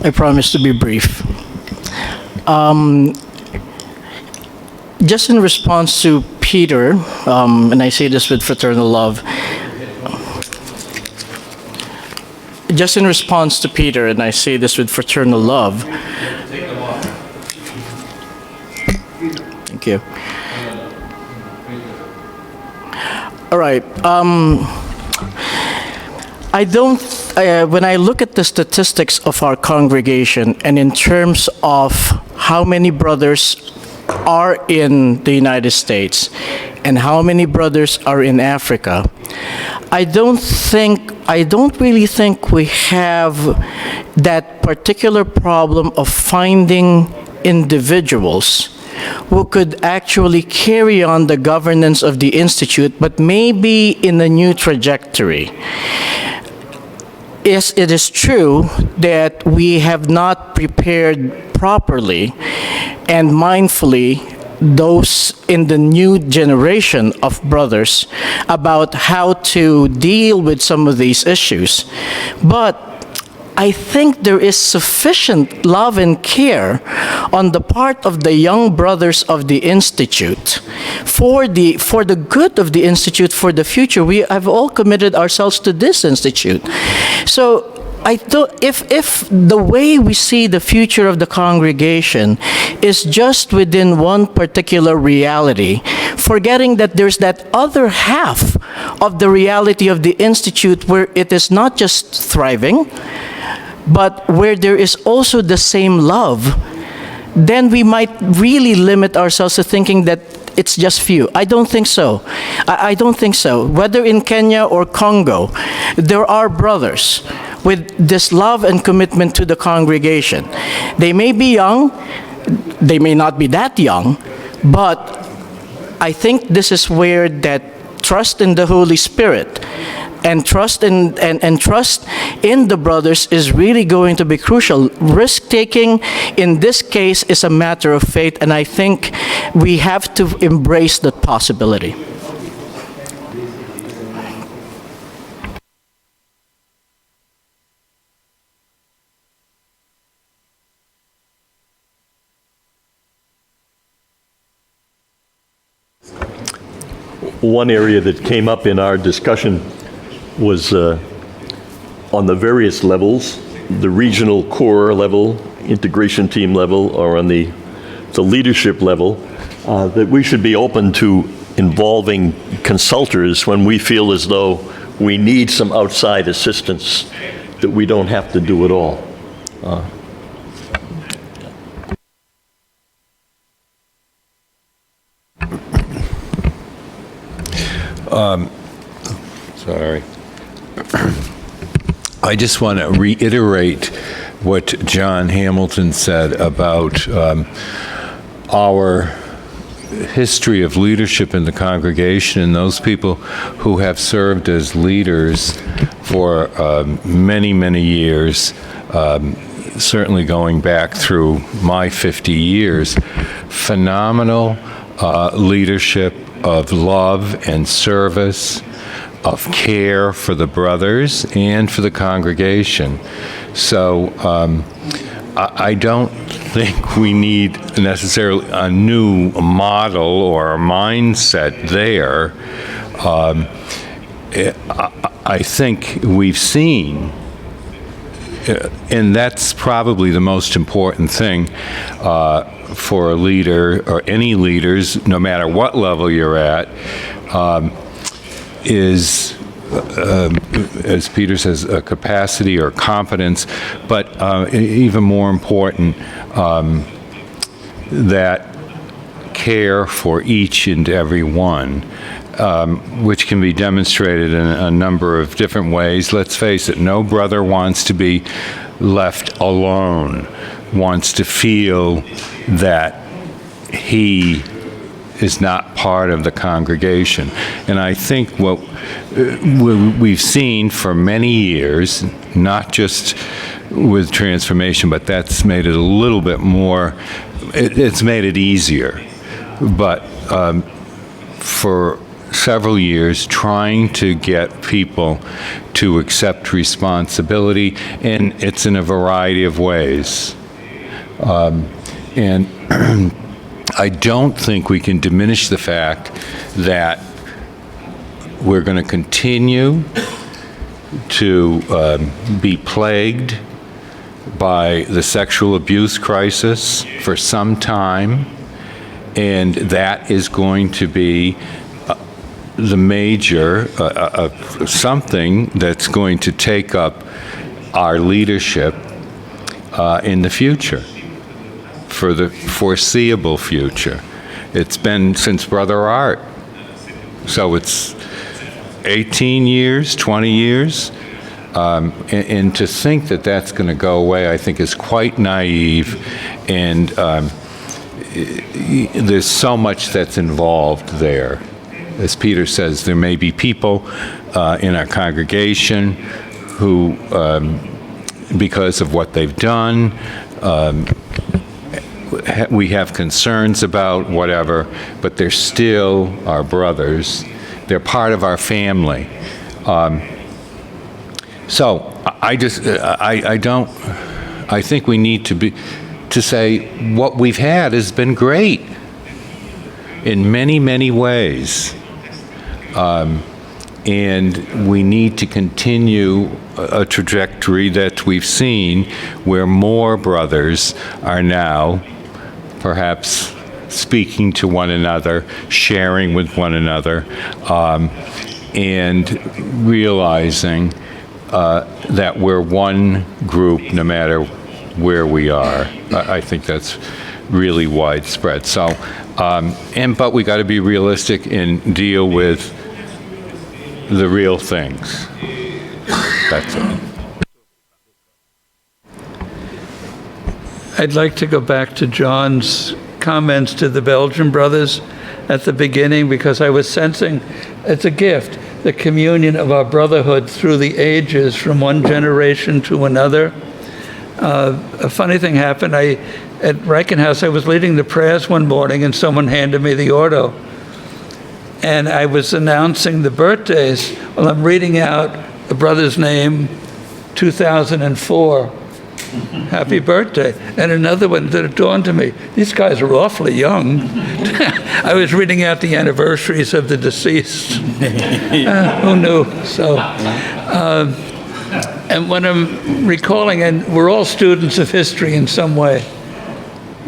[SPEAKER 14] I promise to be brief. Just in response to Peter, and I say this with fraternal love, just in response to Peter, and I say this with fraternal love. Thank you. All right. I don't, when I look at the statistics of our congregation, and in terms of how many brothers are in the United States and how many brothers are in Africa, I don't really think we have that particular problem of finding individuals who could actually carry on the governance of the Institute, but maybe in a new trajectory. Yes, it is true that we have not prepared properly and mindfully those in the new generation of brothers about how to deal with some of these issues. But I think there is sufficient love and care on the part of the young brothers of the Institute for the good of the Institute for the future. We have all committed ourselves to this Institute. So I don't, if the way we see the future of the congregation is just within one particular reality, forgetting that there's that other half of the reality of the Institute where it is not just thriving, but where there is also the same love, then we might really limit ourselves to thinking that it's just few. I don't think so. I don't think so. Whether in Kenya or Congo, there are brothers with this love and commitment to the congregation. They may be young, they may not be that young, but I think this is where that trust in the Holy Spirit and trust in the brothers is really going to be crucial. Risk-taking in this case is a matter of faith, and I think we have to embrace that possibility.
[SPEAKER 8] One area that came up in our discussion was on the various levels, the regional core level, integration team level, or on the leadership level, that we should be open to involving consultants when we feel as though we need some outside assistance, that we don't have to do it all.
[SPEAKER 15] Sorry. I just want to reiterate what John Hamilton said about our history of leadership in the congregation and those people who have served as leaders for many, many years, certainly going back through my 50 years. Phenomenal leadership of love and service, of care for the brothers and for the congregation. So I don't think we need necessarily a new model or a mindset there. I think we've seen, and that's probably the most important thing for a leader or any leaders, no matter what level you're at, is, as Peter says, a capacity or competence, but even more important, that care for each and every one, which can be demonstrated in a number of different ways. Let's face it, no brother wants to be left alone, wants to feel that he is not part of the congregation. And I think what we've seen for many years, not just with transformation, but that's made it a little bit more, it's made it easier. But for several years trying to get people to accept responsibility, and it's in a variety of ways. And I don't think we can diminish the fact that we're going to continue to be plagued by the sexual abuse crisis for some time, and that is going to be the major, something that's going to take up our leadership in the future, for the foreseeable future. It's been since Brother Art. So it's 18 years, 20 years. And to think that that's going to go away, I think, is quite naive. And there's so much that's involved there. As Peter says, there may be people in our congregation who, because of what they've done, we have concerns about whatever, but they're still our brothers. They're part of our family. So I think we need to say what we've had has been great in many, many ways. And we need to continue a trajectory that we've seen where more brothers are now perhaps speaking to one another, sharing with one another, and realizing that we're one group no matter where we are. I think that's really widespread. So, but we got to be realistic and deal with the real things. That's it.
[SPEAKER 2] I'd like to go back to John's comments to the Belgian brothers at the beginning, because I was sensing it's a gift, the communion of our brotherhood through the ages from one generation to another. A funny thing happened. At Reichenhaus, I was leading the prayers one morning and someone handed me the ordo. And I was announcing the birthdays. Well, I'm reading out a brother's name, 2004. Happy birthday. And another one that dawned to me, these guys are awfully young. I was reading out the anniversaries of the deceased. Who knew? So, and when I'm recalling, and we're all students of history in some way,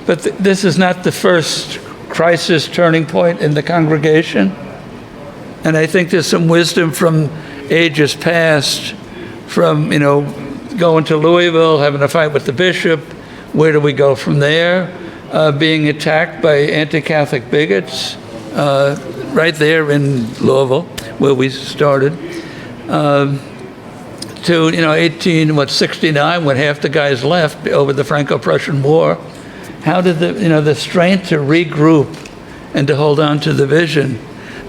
[SPEAKER 2] but this is not the first crisis turning point in the congregation. And I think there's some wisdom from ages past, from, going to Louisville, having a fight with the bishop. Where do we go from there? Being attacked by anti-Catholic bigots right there in Louisville, where we started. To 1869, when half the guys left over the Franco-Prussian War. How did the strength to regroup and to hold on to the vision?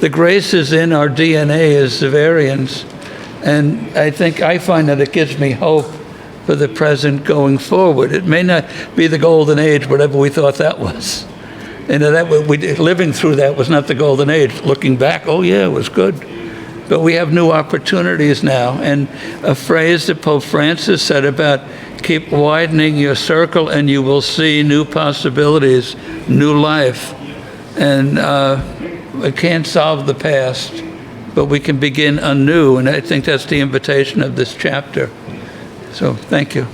[SPEAKER 2] The grace is in our DNA as Xaverians. And I find that it gives me hope for the present going forward. It may not be the golden age, whatever we thought that was. Living through that was not the golden age. Looking back, oh yeah, it was good. But we have new opportunities now. And a phrase that Pope Francis said about keep widening your circle and you will see new possibilities, new life. And we can't solve the past, but we can begin anew, and I think that's the invitation of this chapter. So, thank you.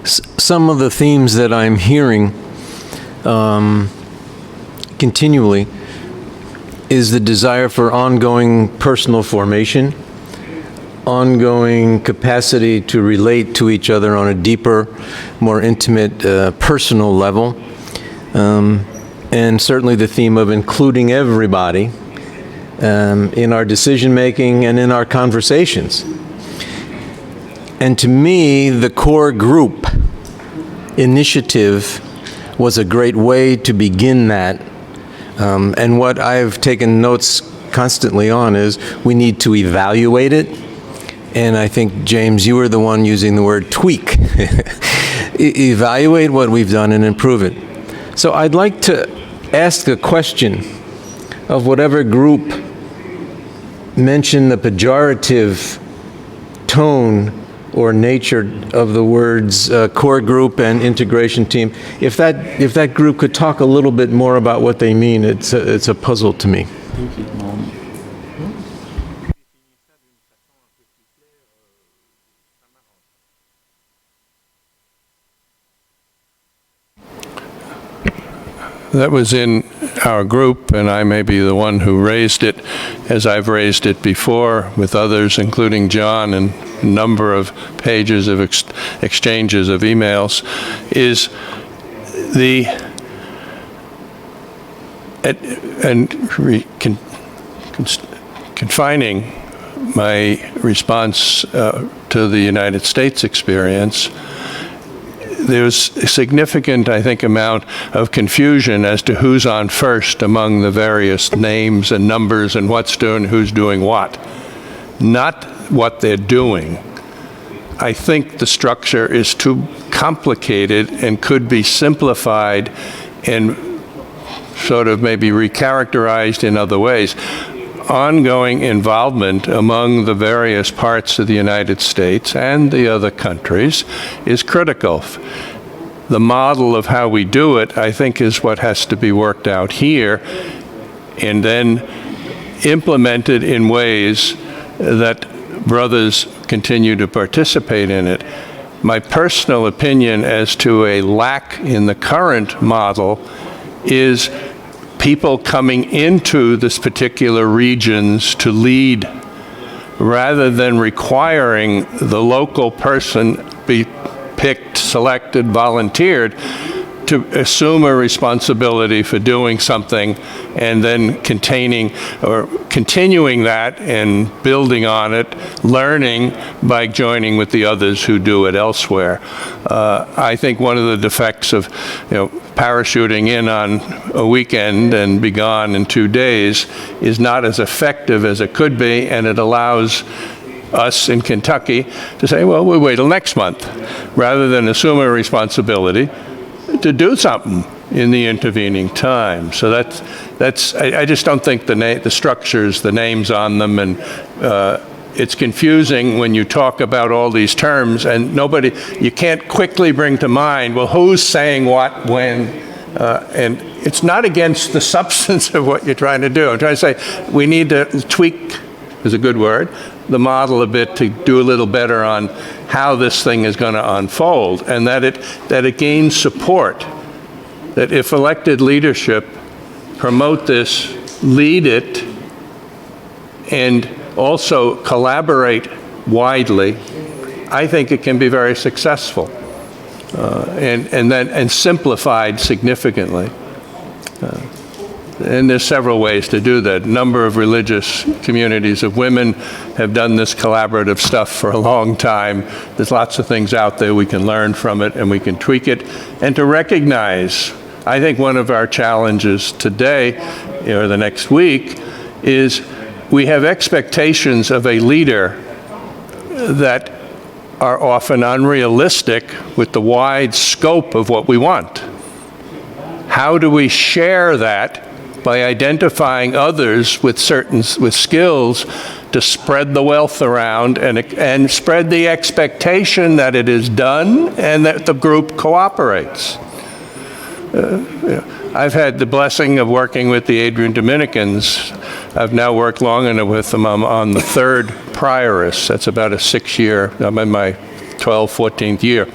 [SPEAKER 3] Some of the themes that I'm hearing continually is the desire for ongoing personal formation, ongoing capacity to relate to each other on a deeper, more intimate, personal level, and certainly the theme of including everybody in our decision-making and in our conversations. And to me, the core group initiative was a great way to begin that. And what I've taken notes constantly on is we need to evaluate it. And I think, James, you were the one using the word tweak. evaluate what we've done and improve it. So I'd like to ask a question of whatever group mentioned the pejorative tone or nature of the words core group and integration team. If that group could talk a little bit more about what they mean, it's a puzzle to me.
[SPEAKER 13] That was in our group, and I may be the one who raised it, as I've raised it before with others, including John, and a number of pages of exchanges of emails, is confining my response to the United States experience. There's a significant, I think, amount of confusion as to who's on first among the various names and numbers and what's doing, who's doing what. Not what they're doing. I think the structure is too complicated and could be simplified and sort of maybe recharacterized in other ways. Ongoing involvement among the various parts of the United States and the other countries is critical. The model of how we do it, I think, is what has to be worked out here and then implemented in ways that brothers continue to participate in it. My personal opinion as to a lack in the current model is people coming into this particular regions to lead rather than requiring the local person be picked, selected, volunteered to assume a responsibility for doing something and then continuing that and building on it, learning by joining with the others who do it elsewhere. I think one of the defects of, parachuting in on a weekend and be gone in 2 days is not as effective as it could be, and it allows us in Kentucky to say, well, we'll wait till next month, rather than assume a responsibility to do something in the intervening time. So I just don't think the structures, the names on them, and it's confusing when you talk about all these terms and you can't quickly bring to mind, well, who's saying what, when, and it's not against the substance of what you're trying to do. I'm trying to say we need to tweak, is a good word, the model a bit to do a little better on how this thing is going to unfold, and that it gains support, that if elected leadership promote this, lead it, and also collaborate widely, I think it can be very successful and simplified significantly. And there's several ways to do that. A number of religious communities of women have done this collaborative stuff for a long time. There's lots of things out there we can learn from it and we can tweak it. And to recognize, I think one of our challenges today or the next week is we have expectations of a leader that are often unrealistic with the wide scope of what we want. How do we share that by identifying others with skills to spread the wealth around and spread the expectation that it is done and that the group cooperates? I've had the blessing of working with the Adrian Dominicans. I've now worked long enough with them. I'm on the third prioress. That's about a 6-year, I'm in my 14th year.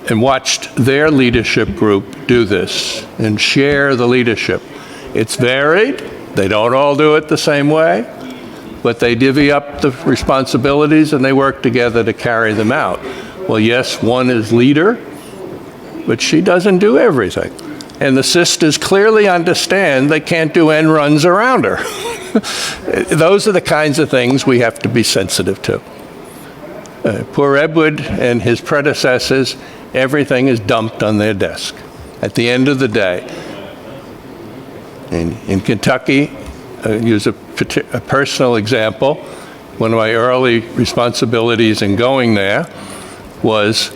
[SPEAKER 13] And watched their leadership group do this and share the leadership. It's varied. They don't all do it the same way, but they divvy up the responsibilities and they work together to carry them out. Well, yes, one is leader, but she doesn't do everything. And the sisters clearly understand they can't do end runs around her. Those are the kinds of things we have to be sensitive to. Poor Edward and his predecessors, everything is dumped on their desk. At the end of the day, in Kentucky, I'll use a personal example. One of my early responsibilities in going there was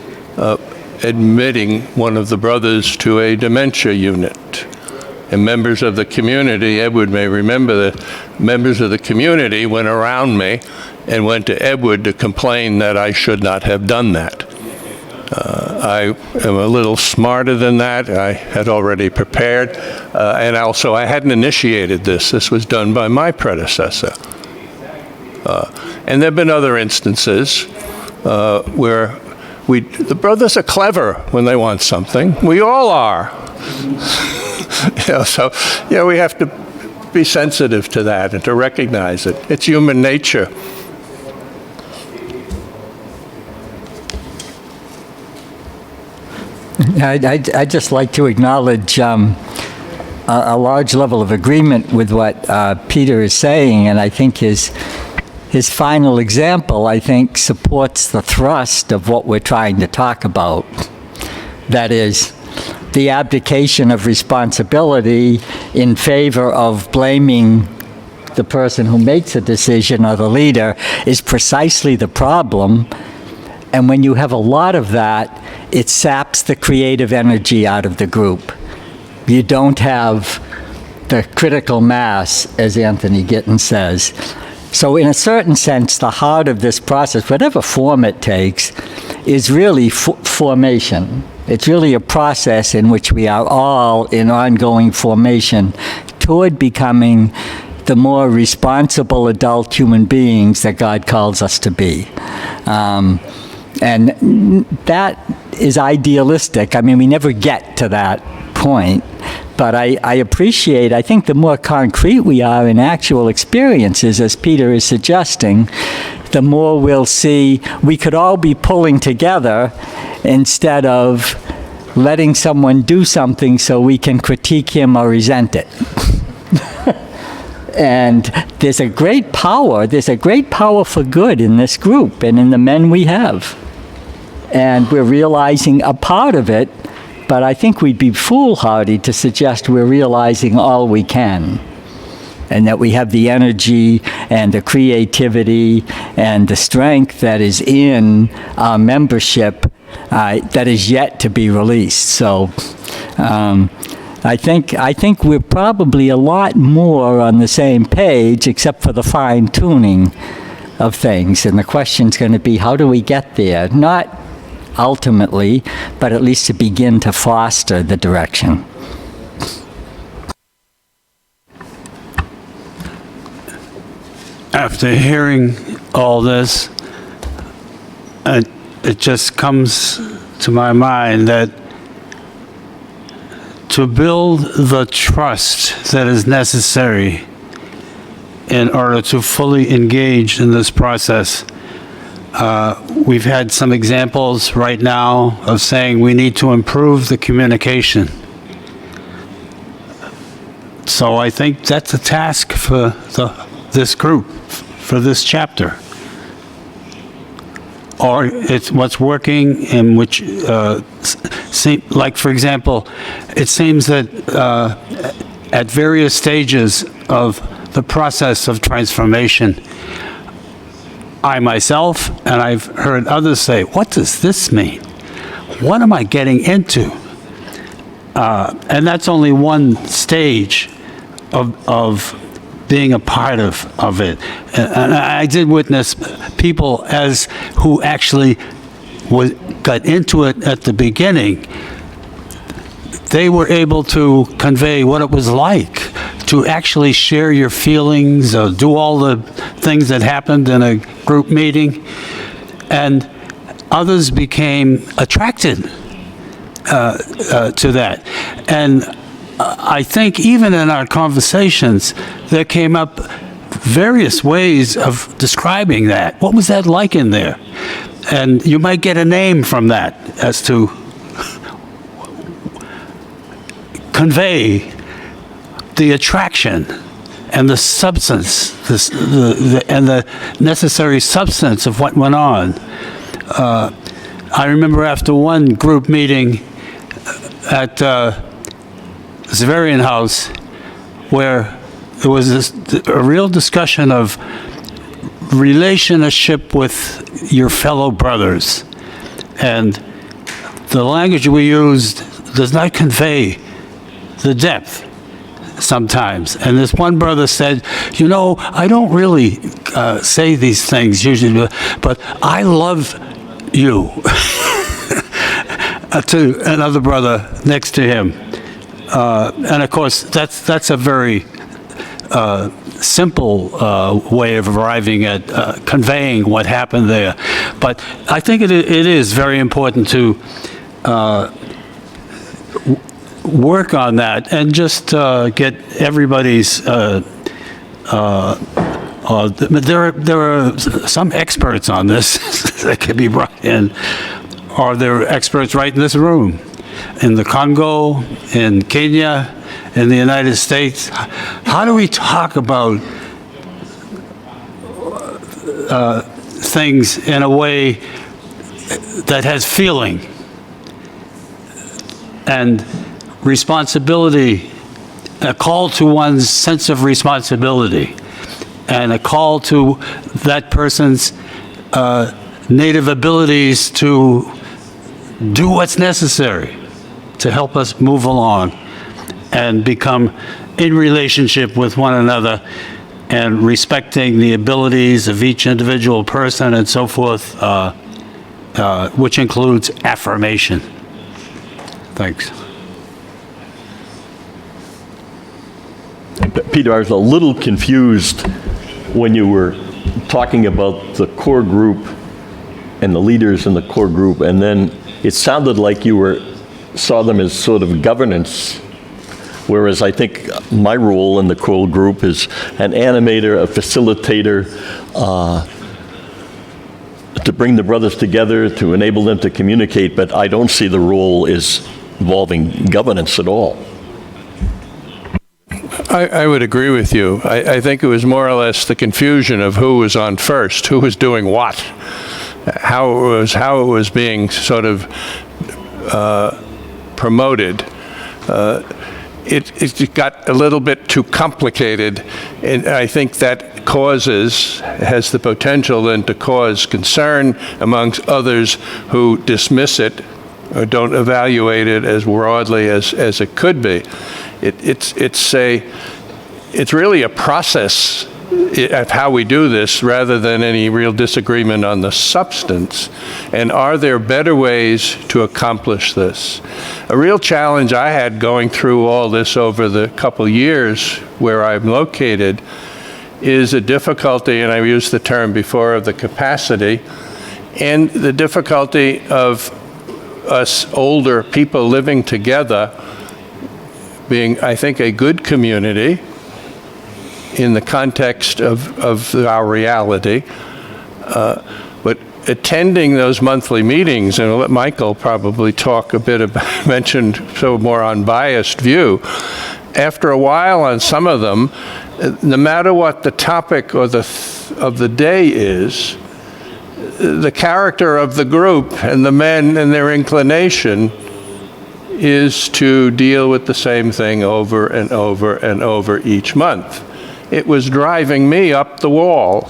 [SPEAKER 13] admitting one of the brothers to a dementia unit. And members of the community, Edward may remember, the members of the community went around me and went to Edward to complain that I should not have done that. I am a little smarter than that. I had already prepared, and also I hadn't initiated this. This was done by my predecessor. And there have been other instances where the brothers are clever when they want something. We all are. So we have to be sensitive to that and to recognize it. It's human nature.
[SPEAKER 12] I'd just like to acknowledge a large level of agreement with what Peter is saying, and I think his final example, I think, supports the thrust of what we're trying to talk about. That is, the abdication of responsibility in favor of blaming the person who makes a decision or the leader is precisely the problem. And when you have a lot of that, it saps the creative energy out of the group. You don't have the critical mass, as Anthony Gittins says. So in a certain sense, the heart of this process, whatever form it takes, is really formation. It's really a process in which we are all in ongoing formation toward becoming the more responsible adult human beings that God calls us to be. And that is idealistic. I mean, we never get to that point. But I appreciate, I think the more concrete we are in actual experiences, as Peter is suggesting, the more we'll see we could all be pulling together instead of letting someone do something so we can critique him or resent it. And there's a great power for good in this group and in the men we have. And we're realizing a part of it, but I think we'd be foolhardy to suggest we're realizing all we can, and that we have the energy and the creativity and the strength that is in our membership that is yet to be released. So I think we're probably a lot more on the same page, except for the fine-tuning of things. And the question's going to be, how do we get there? Not ultimately, but at least to begin to foster the direction.
[SPEAKER 16] After hearing all this, it just comes to my mind that to build the trust that is necessary in order to fully engage in this process, we've had some examples right now of saying we need to improve the communication. So I think that's a task for this group, for this chapter. Or it's what's working, in which, like for example, it seems that at various stages of the process of transformation, I myself, and I've heard others say, what does this mean? What am I getting into? And that's only one stage of being a part of it. And I did witness people who actually got into it at the beginning. They were able to convey what it was like to actually share your feelings, do all the things that happened in a group meeting, and others became attracted to that. And I think even in our conversations, there came up various ways of describing that. What was that like in there? And you might get a name from that as to convey the attraction and the substance, and the necessary substance of what went on. I remember after one group meeting at Zavarian House, where there was a real discussion of relationship with your fellow brothers, and the language we use does not convey the depth sometimes. And this one brother said, you know, I don't really say these things usually, but I love you. To another brother next to him. And of course, that's a very simple way of arriving at conveying what happened there. But I think it is very important to work on that and just get everybody's. There are some experts on this that can be brought in. Are there experts right in this room? In the Congo, in Kenya, in the United States? How do we talk about things in a way that has feeling and responsibility, a call to one's sense of responsibility, and a call to that person's native abilities to do what's necessary to help us move along and become in relationship with one another and respecting the abilities of each individual person and so forth, which includes affirmation. Thanks.
[SPEAKER 8] Peter, I was a little confused when you were talking about the core group and the leaders in the core group, and then it sounded like you saw them as sort of governance, whereas I think my role in the core group is an animator, a facilitator, to bring the brothers together, to enable them to communicate, but I don't see the role as involving governance at all.
[SPEAKER 13] I would agree with you. I think it was more or less the confusion of who was on first, who was doing what, how it was being sort of promoted. It got a little bit too complicated, and I think that has the potential then to cause concern amongst others who dismiss it or don't evaluate it as broadly as it could be. It's really a process of how we do this rather than any real disagreement on the substance. And are there better ways to accomplish this? A real challenge I had going through all this over the couple years where I'm located is a difficulty, and I used the term before, of the capacity, and the difficulty of us older people living together being, I think, a good community in the context of our reality, but attending those monthly meetings, and I'll let Michael probably talk a bit about, mentioned so more unbiased view. After a while on some of them, no matter what the topic or of the day is, the character of the group and the men and their inclination is to deal with the same thing over and over and over each month. It was driving me up the wall,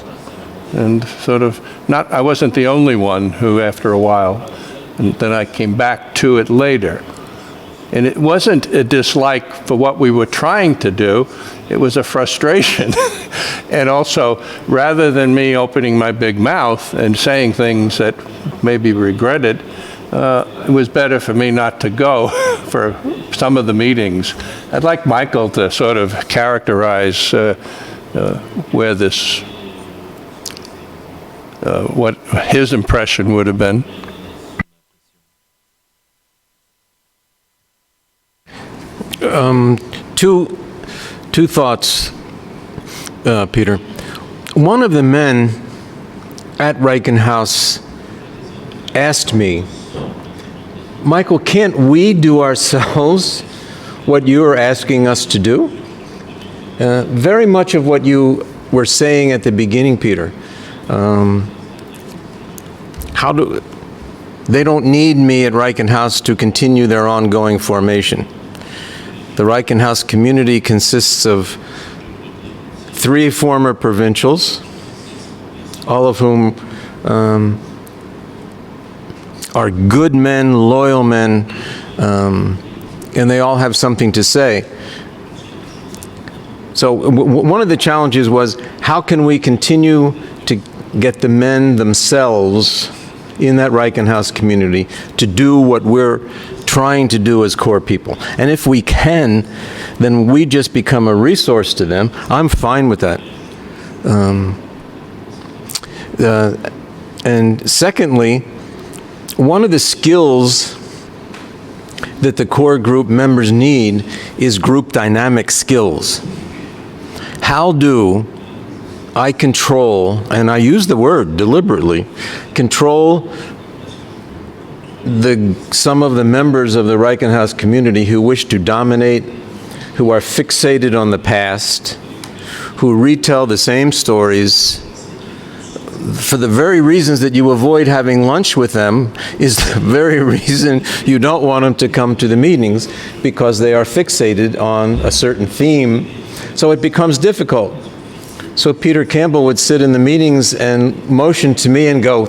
[SPEAKER 13] and sort of I wasn't the only one who, after a while, and then I came back to it later. And it wasn't a dislike for what we were trying to do, it was a frustration. And also, rather than me opening my big mouth and saying things that may be regretted, it was better for me not to go for some of the meetings. I'd like Michael to sort of characterize where this, what his impression would have been.
[SPEAKER 3] Two thoughts, Peter. One of the men at Riken House asked me, Michael, can't we do ourselves what you are asking us to do? Very much of what you were saying at the beginning, Peter. They don't need me at Riken House to continue their ongoing formation. The Riken House community consists of 3 former provincials, all of whom are good men, loyal men, and they all have something to say. So one of the challenges was, how can we continue to get the men themselves in that Reichenhaus community to do what we're trying to do as core people? And if we can, then we just become a resource to them. I'm fine with that. And secondly, one of the skills that the core group members need is group dynamic skills. How do I control, and I use the word deliberately, control some of the members of the Reichenhaus community who wish to dominate, who are fixated on the past, who retell the same stories, for the very reasons that you avoid having lunch with them is the very reason you don't want them to come to the meetings, because they are fixated on a certain theme. So it becomes difficult. So Peter Campbell would sit in the meetings and motion to me and go,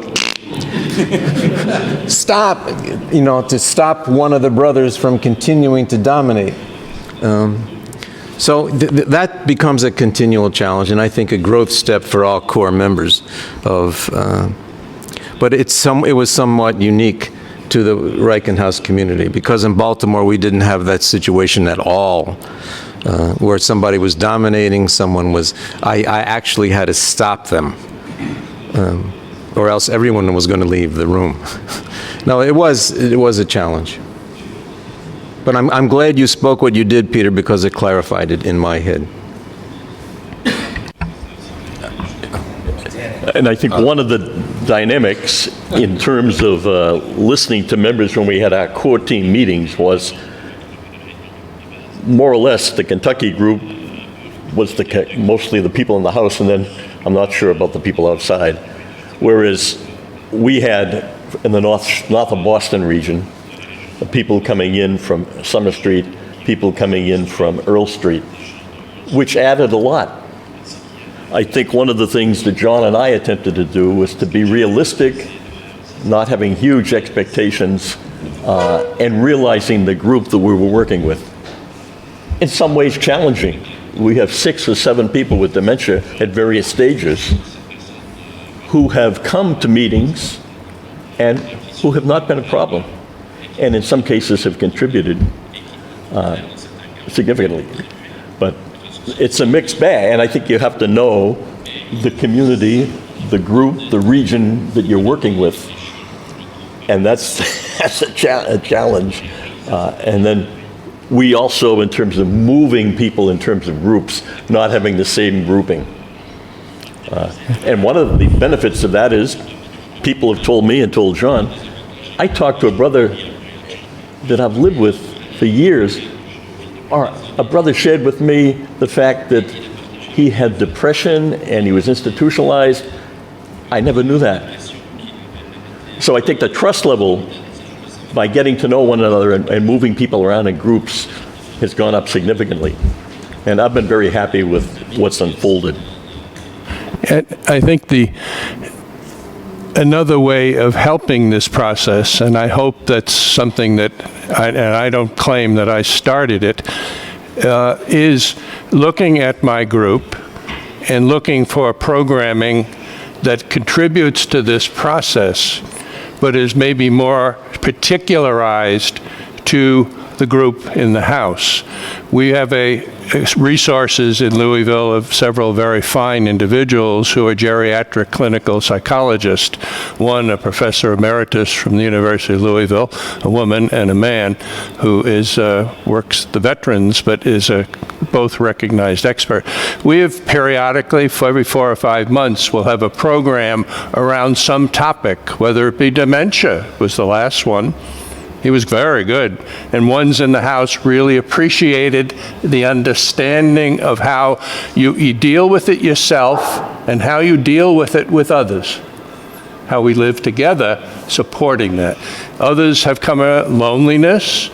[SPEAKER 3] stop, to stop one of the brothers from continuing to dominate. So that becomes a continual challenge, and I think a growth step for all core members of, but it was somewhat unique to the Reichenhaus community, because in Baltimore we didn't have that situation at all, where somebody was dominating, I actually had to stop them, or else everyone was going to leave the room. No, it was a challenge. But I'm glad you spoke what you did, Peter, because it clarified it in my head.
[SPEAKER 8] And I think one of the dynamics in terms of listening to members when we had our core team meetings was more or less the Kentucky group was mostly the people in the House, and then I'm not sure about the people outside. Whereas we had in the north of Boston region, people coming in from Summer Street, people coming in from Earl Street, which added a lot. I think one of the things that John and I attempted to do was to be realistic, not having huge expectations, and realizing the group that we were working with. In some ways challenging. We have 6 or 7 people with dementia at various stages who have come to meetings and who have not been a problem, and in some cases have contributed significantly. But it's a mixed bag, and I think you have to know the community, the group, the region that you're working with, and that's a challenge. And then we also, in terms of moving people in terms of groups, not having the same grouping. And one of the benefits of that is people have told me and told John, I talked to a brother that I've lived with for years, or a brother shared with me the fact that he had depression and he was institutionalized. I never knew that. So I think the trust level by getting to know one another and moving people around in groups has gone up significantly. And I've been very happy with what's unfolded.
[SPEAKER 13] I think another way of helping this process, and I hope that's something that, and I don't claim that I started it, is looking at my group and looking for programming that contributes to this process, but is maybe more particularized to the group in the House. We have resources in Louisville of several very fine individuals who are geriatric clinical psychologists. One, a professor emeritus from the University of Louisville, a woman, and a man who works the veterans, but is a both recognized expert. We have periodically, for every 4 or 5 months, we'll have a program around some topic, whether it be dementia was the last one. He was very good. And ones in the House really appreciated the understanding of how you deal with it yourself and how you deal with it with others. How we live together supporting that. Others have come loneliness,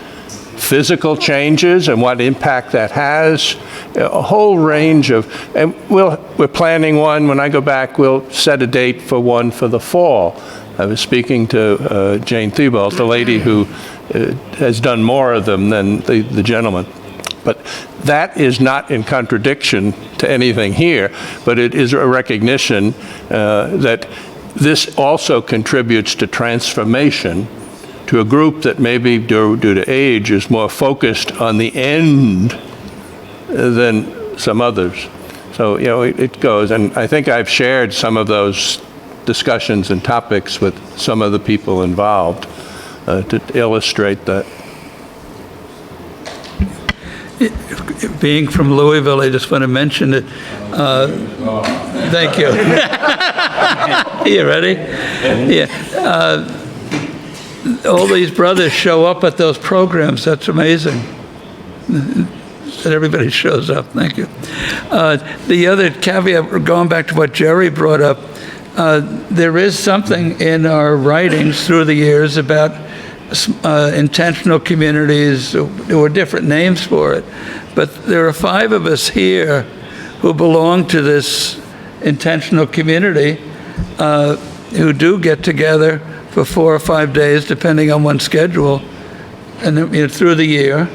[SPEAKER 13] physical changes and what impact that has, a whole range of, and we're planning one. When I go back, we'll set a date for one for the fall. I was speaking to Jane Thibault, the lady who has done more of them than the gentleman. But that is not in contradiction to anything here, but it is a recognition that this also contributes to transformation to a group that maybe due to age is more focused on the end than some others. So, you know, it goes, and I think I've shared some of those discussions and topics with some of the people involved to illustrate that.
[SPEAKER 2] Being from Louisville, I just want to mention it. Thank you. You ready? Yeah. All these brothers show up at those programs. That's amazing. That everybody shows up. Thank you. The other caveat, going back to what Jerry brought up, there is something in our writings through the years about intentional communities. There were different names for it, but there are 5 of us here who belong to this intentional community who do get together for 4 or 5 days, depending on one's schedule, and through the year,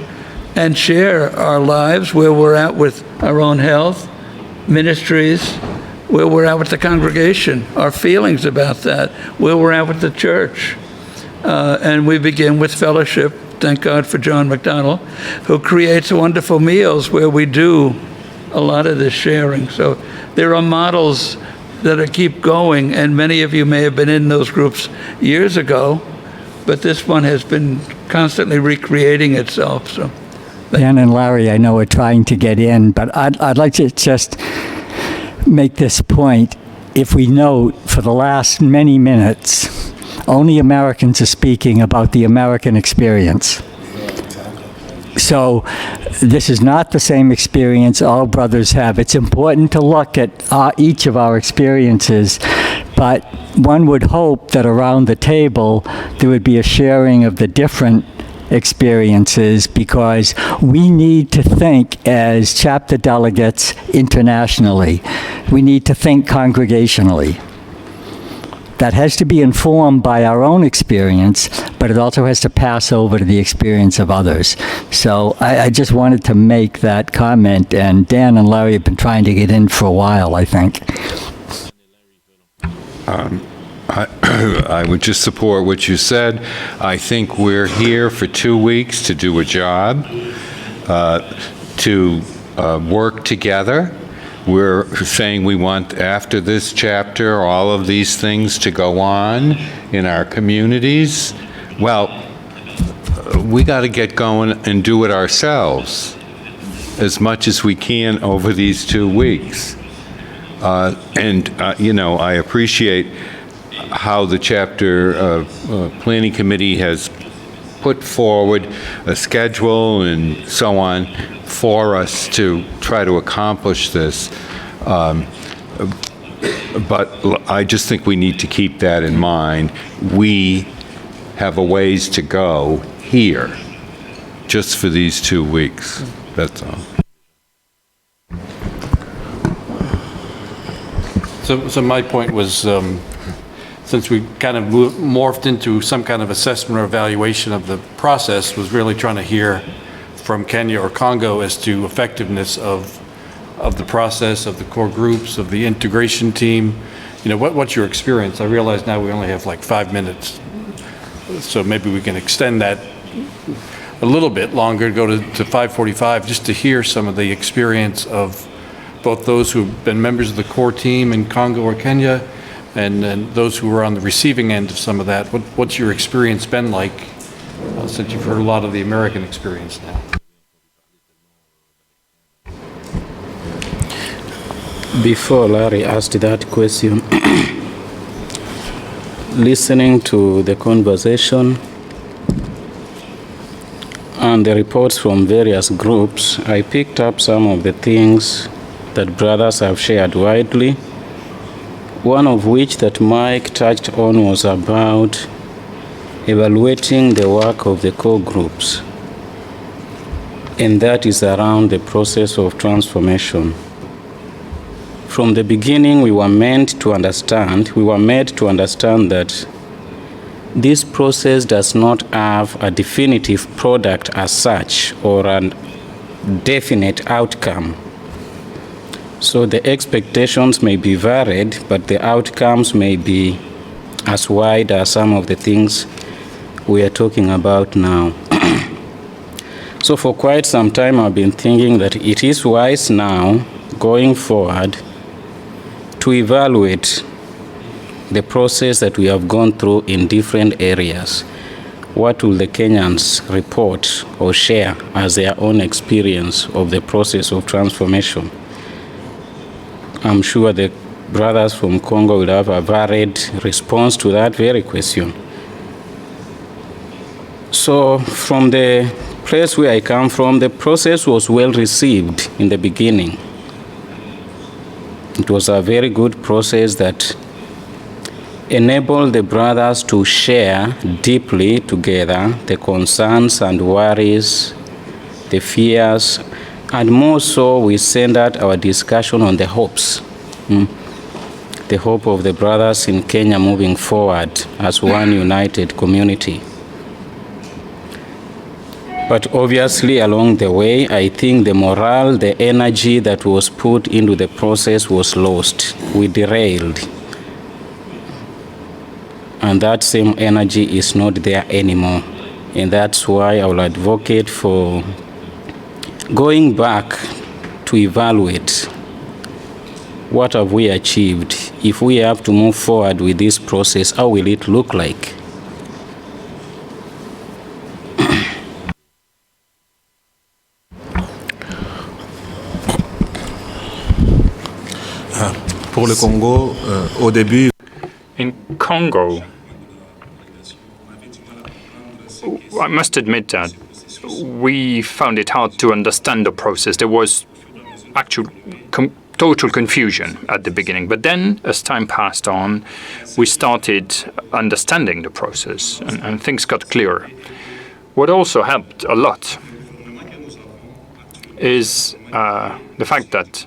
[SPEAKER 2] and share our lives, where we're at with our own health, ministries, where we're at with the congregation, our feelings about that, where we're at with the church. And we begin with fellowship. Thank God for John McDonnell, who creates wonderful meals where we do a lot of this sharing. So there are models that keep going, and many of you may have been in those groups years ago, but this one has been constantly recreating itself. So,
[SPEAKER 12] Dan and Larry, I know are trying to get in, but I'd like to just make this point. If we note, for the last many minutes, only Americans are speaking about the American experience. So this is not the same experience all brothers have. It's important to look at each of our experiences, but one would hope that around the table there would be a sharing of the different experiences, because we need to think as chapter delegates internationally. We need to think congregationally. That has to be informed by our own experience, but it also has to pass over to the experience of others. So I just wanted to make that comment, and Dan and Larry have been trying to get in for a while, I think.
[SPEAKER 15] I would just support what you said. I think we're here for 2 weeks to do a job, to work together. We're saying we want, after this chapter, all of these things to go on in our communities. Well, we got to get going and do it ourselves as much as we can over these 2 weeks. You know, I appreciate how the chapter planning committee has put forward a schedule and so on for us to try to accomplish this. But I just think we need to keep that in mind. We have a ways to go here just for these 2 weeks. That's all.
[SPEAKER 11] So my point was, since we kind of morphed into some kind of assessment or evaluation of the process, was really trying to hear from Kenya or Congo as to effectiveness of the process, of the core groups, of the integration team. You know, what's your experience? I realize now we only have like 5 minutes, so maybe we can extend that a little bit longer, go to 5:45, just to hear some of the experience of both those who've been members of the core team in Congo or Kenya, and those who were on the receiving end of some of that. What's your experience been like, since you've heard a lot of the American experience now?
[SPEAKER 17] Before Larry asked that question, listening to the conversation and the reports from various groups, I picked up some of the things that brothers have shared widely. One of which that Mike touched on was about evaluating the work of the core groups, and that is around the process of transformation. From the beginning, we were made to understand that this process does not have a definitive product as such or a definite outcome. So the expectations may be varied, but the outcomes may be as wide as some of the things we are talking about now. So for quite some time, I've been thinking that it is wise now, going forward, to evaluate the process that we have gone through in different areas. What will the Kenyans report or share as their own experience of the process of transformation? I'm sure the brothers from Congo will have a varied response to that very question. So from the place where I come from, the process was well received in the beginning. It was a very good process that enabled the brothers to share deeply together the concerns and worries, the fears, and more so we centered our discussion on the hopes. The hope of the brothers in Kenya moving forward as one united community. But obviously along the way, I think the morale, the energy that was put into the process was lost. We derailed. And that same energy is not there anymore. And that's why I will advocate for going back to evaluate what have we achieved. If we have to move forward with this process, how will it look like?
[SPEAKER 18] Pour le Congo, au début.
[SPEAKER 1] In Congo, I must admit that we found it hard to understand the process. There was actual total confusion at the beginning. But then, as time passed on, we started understanding the process and things got clearer. What also helped a lot is the fact that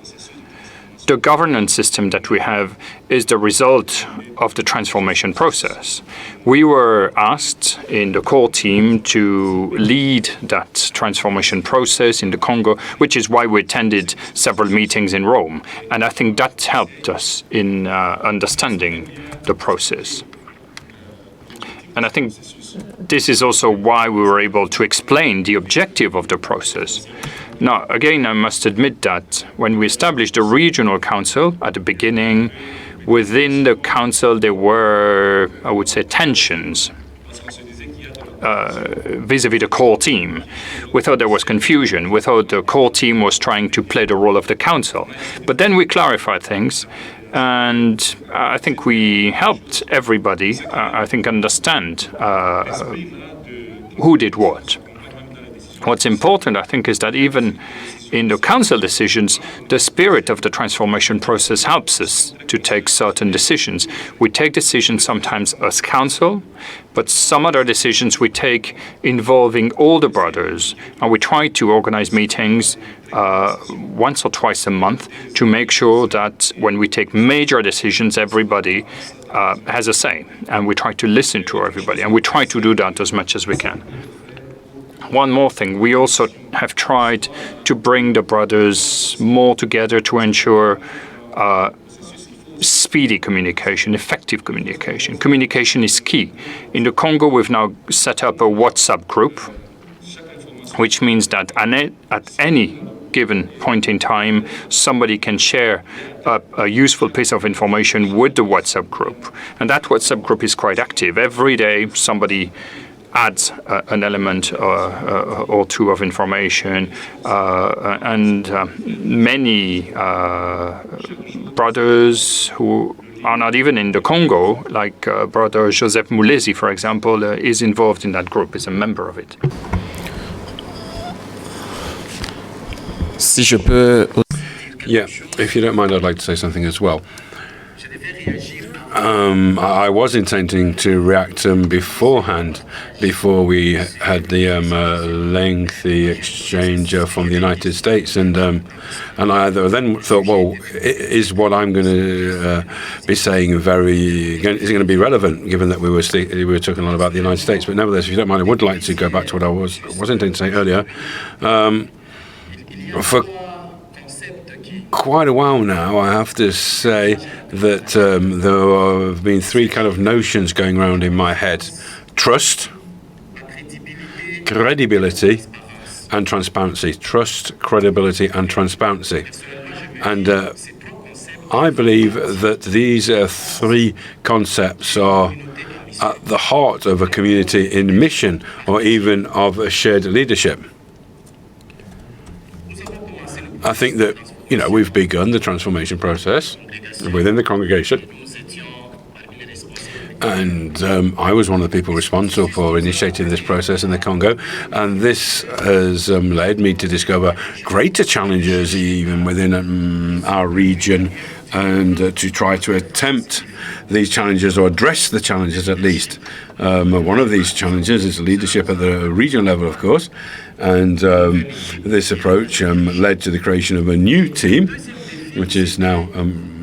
[SPEAKER 1] the governance system that we have is the result of the transformation process. We were asked in the core team to lead that transformation process in the Congo, which is why we attended several meetings in Rome. And I think that helped us in understanding the process. And I think this is also why we were able to explain the objective of the process. Now, again, I must admit that when we established the regional council at the beginning, within the council there were, I would say, tensions vis-à-vis the core team. We thought there was confusion. We thought the core team was trying to play the role of the council. But then we clarified things, and I think we helped everybody, I think, understand who did what. What's important, I think, is that even in the council decisions, the spirit of the transformation process helps us to take certain decisions. We take decisions sometimes as council, but some other decisions we take involving all the brothers, and we try to organize meetings once or twice a month to make sure that when we take major decisions, everybody has a say, and we try to listen to everybody, and we try to do that as much as we can. One more thing, we also have tried to bring the brothers more together to ensure speedy communication, effective communication. Communication is key. In the Congo, we've now set up a WhatsApp group, which means that at any given point in time, somebody can share a useful piece of information with the WhatsApp group. And that WhatsApp group is quite active. Every day, somebody adds an element or two of information, and many brothers who are not even in the Congo, like Brother Joseph Mulezi, for example, is involved in that group, is a member of it.
[SPEAKER 11] Si je peux... Yeah, if you don't mind, I'd like to say something as well. I was intending to react beforehand, before we had the lengthy exchange from the United States, and I then thought, well, is what I'm going to be saying is it going to be relevant, given that we were talking a lot about the United States? But nevertheless, if you don't mind, I would like to go back to what I was intending to say earlier. For quite a while now, I have to say that there have been three kind of notions going around in my head: trust, credibility, and transparency. Trust, credibility, and transparency. And I believe that these three concepts are at the heart of a community in mission, or even of a shared leadership. I think that, we've begun the transformation process within the congregation. And I was one of the people responsible for initiating this process in the Congo. And this has led me to discover greater challenges even within our region, and to try to attempt these challenges, or address the challenges at least. One of these challenges is leadership at the regional level, of course. And this approach led to the creation of a new team, which is now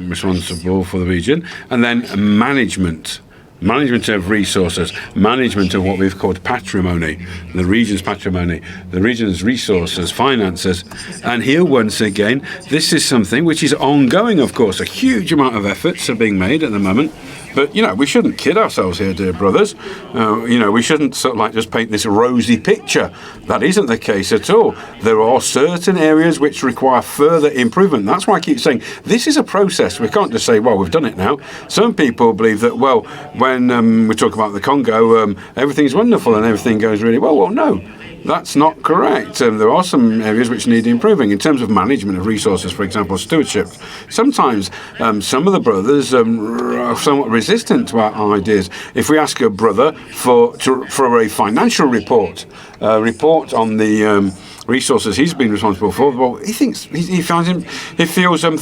[SPEAKER 11] responsible for the region, and then management of resources, management of what we've called patrimony, the region's patrimony, the region's resources, finances. And here, once again, this is something which is ongoing, of course. A huge amount of efforts are being made at the moment. But, we shouldn't kid ourselves here, dear brothers. We shouldn't sort of just paint this rosy picture. That isn't the case at all. There are certain areas which require further improvement. That's why I keep saying this is a process. We can't just say, well, we've done it now. Some people believe that, well, when we talk about the Congo, everything's wonderful and everything goes really well. Well, no. That's not correct. There are some areas which need improving in terms of management of resources, for example, stewardship. Sometimes some of the brothers are somewhat resistant to our ideas. If we ask a brother for a financial report on the resources he's been responsible for, well, he feels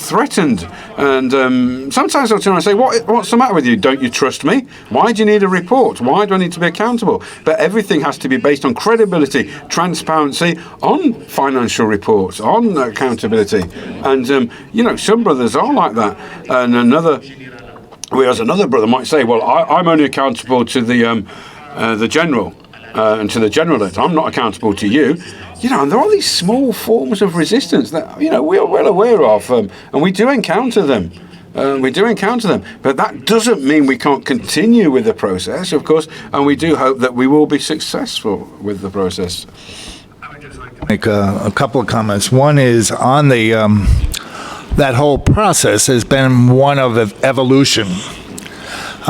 [SPEAKER 11] threatened, and sometimes I'll turn around and say, what's the matter with you? Don't you trust me? Why do you need a report? Why do I need to be accountable? But everything has to be based on credibility, transparency, on financial reports, on accountability, and some brothers are like that, and whereas another brother might say, well, I'm only accountable to the general. And to the general, I'm not accountable to you. And there are these small forms of resistance that, we are well aware of, and we do encounter them. But that doesn't mean we can't continue with the process, of course, and we do hope that we will be successful with the process.
[SPEAKER 5] Make a couple of comments. One is on the that whole process has been one of evolution.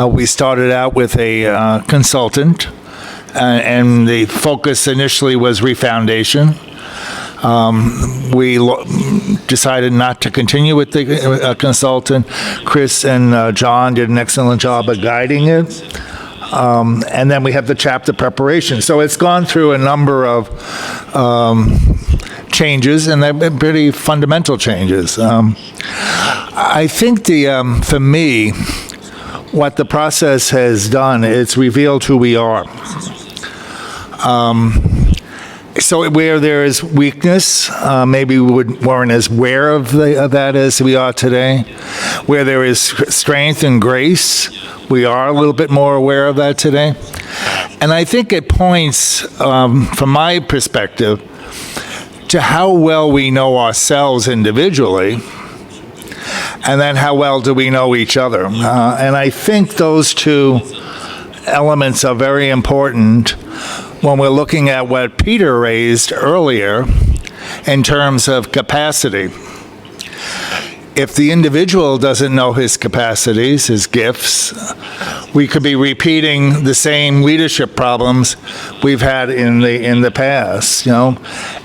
[SPEAKER 5] We started out with a consultant, and the focus initially was refoundation. We decided not to continue with the consultant. Chris and John did an excellent job of guiding it. And then we have the chapter preparation. So it's gone through a number of changes, and they've been pretty fundamental changes. I think for me, what the process has done, it's revealed who we are. So where there is weakness, maybe we weren't as aware of that as we are today. Where there is strength and grace, we are a little bit more aware of that today. And I think it points, from my perspective, to how well we know ourselves individually, and then how well do we know each other. And I think those two elements are very important when we're looking at what Peter raised earlier in terms of capacity. If the individual doesn't know his capacities, his gifts, we could be repeating the same leadership problems we've had in the past.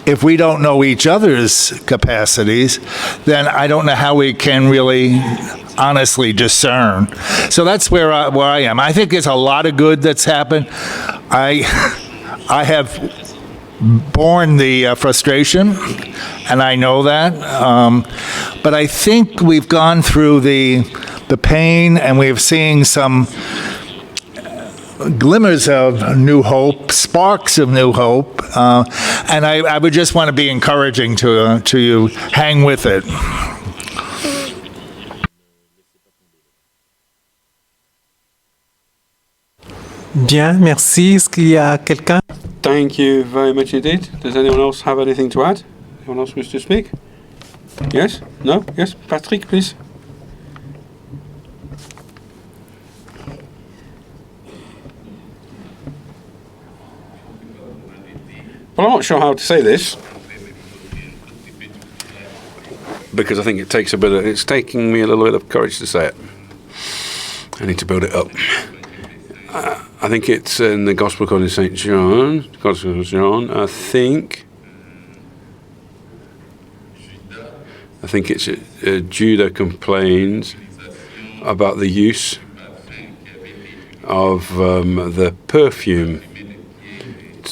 [SPEAKER 5] If we don't know each other's capacities, then I don't know how we can really honestly discern. So that's where I am. I think there's a lot of good that's happened. I have borne the frustration, and I know that. But I think we've gone through the the pain, and we're seeing some glimmers of new hope, sparks of new hope, and I would just want to be encouraging to you. Hang with it.
[SPEAKER 10] Bien, merci. Est-ce qu'il y a quelqu'un?
[SPEAKER 11] Thank you very much indeed. Does anyone else have anything to add? Anyone else wish to speak? Yes? No? Yes? Patrick, please. Well, I'm not sure how to say this, because I think it's taking me a little bit of courage to say it. I need to build it up. I think it's in the Gospel according to St. John. Gospel of John. I think it's Judah complains about the use of the perfume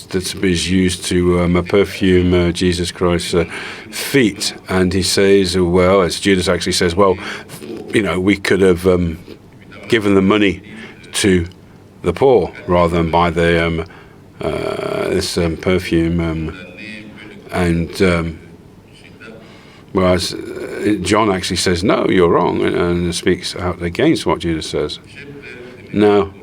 [SPEAKER 11] that is used to perfume Jesus Christ's feet, and he says, well, as Judas actually says, well, we could have given the money to the poor rather than buy the this perfume, and whereas John actually says, no, you're wrong, and speaks out against what Judas says. Now,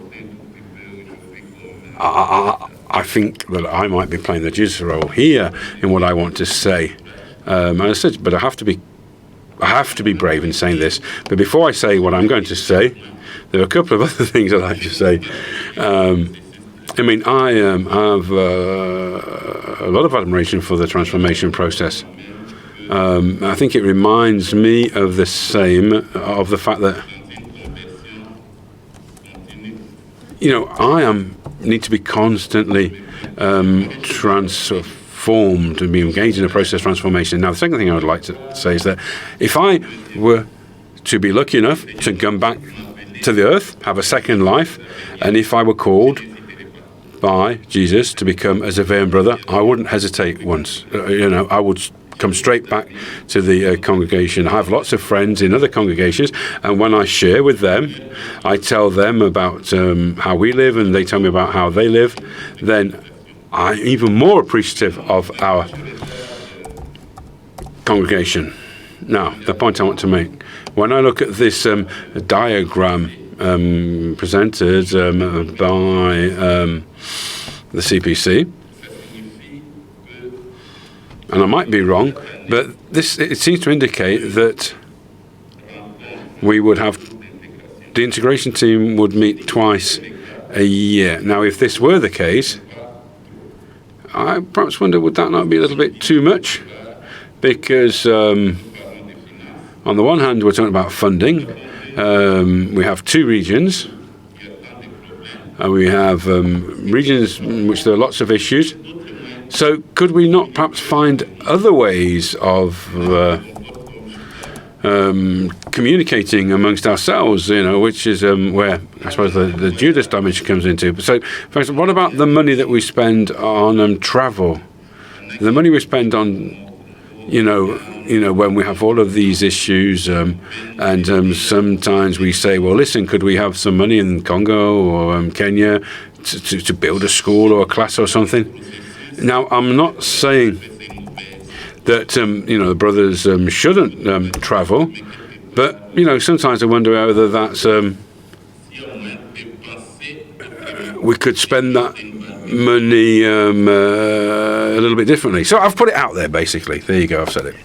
[SPEAKER 11] I think that I might be playing the Judas role here in what I want to say, and I said, but I have to be brave in saying this. But before I say what I'm going to say, there are a couple of other things I'd like to say. I have a lot of admiration for the transformation process. I think it reminds me of the fact that, I need to be constantly transformed and be engaged in a process of transformation. Now, the second thing I would like to say is that if I were to be lucky enough to come back to the earth, have a second life, and if I were called by Jesus to become a Zevean brother, I wouldn't hesitate once. I would come straight back to the congregation. I have lots of friends in other congregations, and when I share with them, I tell them about how we live, and they tell me about how they live, then I'm even more appreciative of our congregation. Now, the point I want to make, when I look at this diagram presented by the CPC, and I might be wrong, but it seems to indicate that we would have the integration team would meet twice a year. Now, if this were the case, I perhaps wonder, would that not be a little bit too much? Because on the one hand, we're talking about funding. We have two regions. We have regions in which there are lots of issues. So could we not perhaps find other ways of communicating amongst ourselves, which is where I suppose the Judas dimension comes into. So, for example, what about the money that we spend on travel? The money we spend on, when we have all of these issues, and sometimes we say, well, listen, could we have some money in Congo or Kenya to build a school or a class or something? Now, I'm not saying that, the brothers shouldn't travel, but, sometimes I wonder whether that's, we could spend that money a little bit differently. So I've put it out there, basically. There you go, I've said it.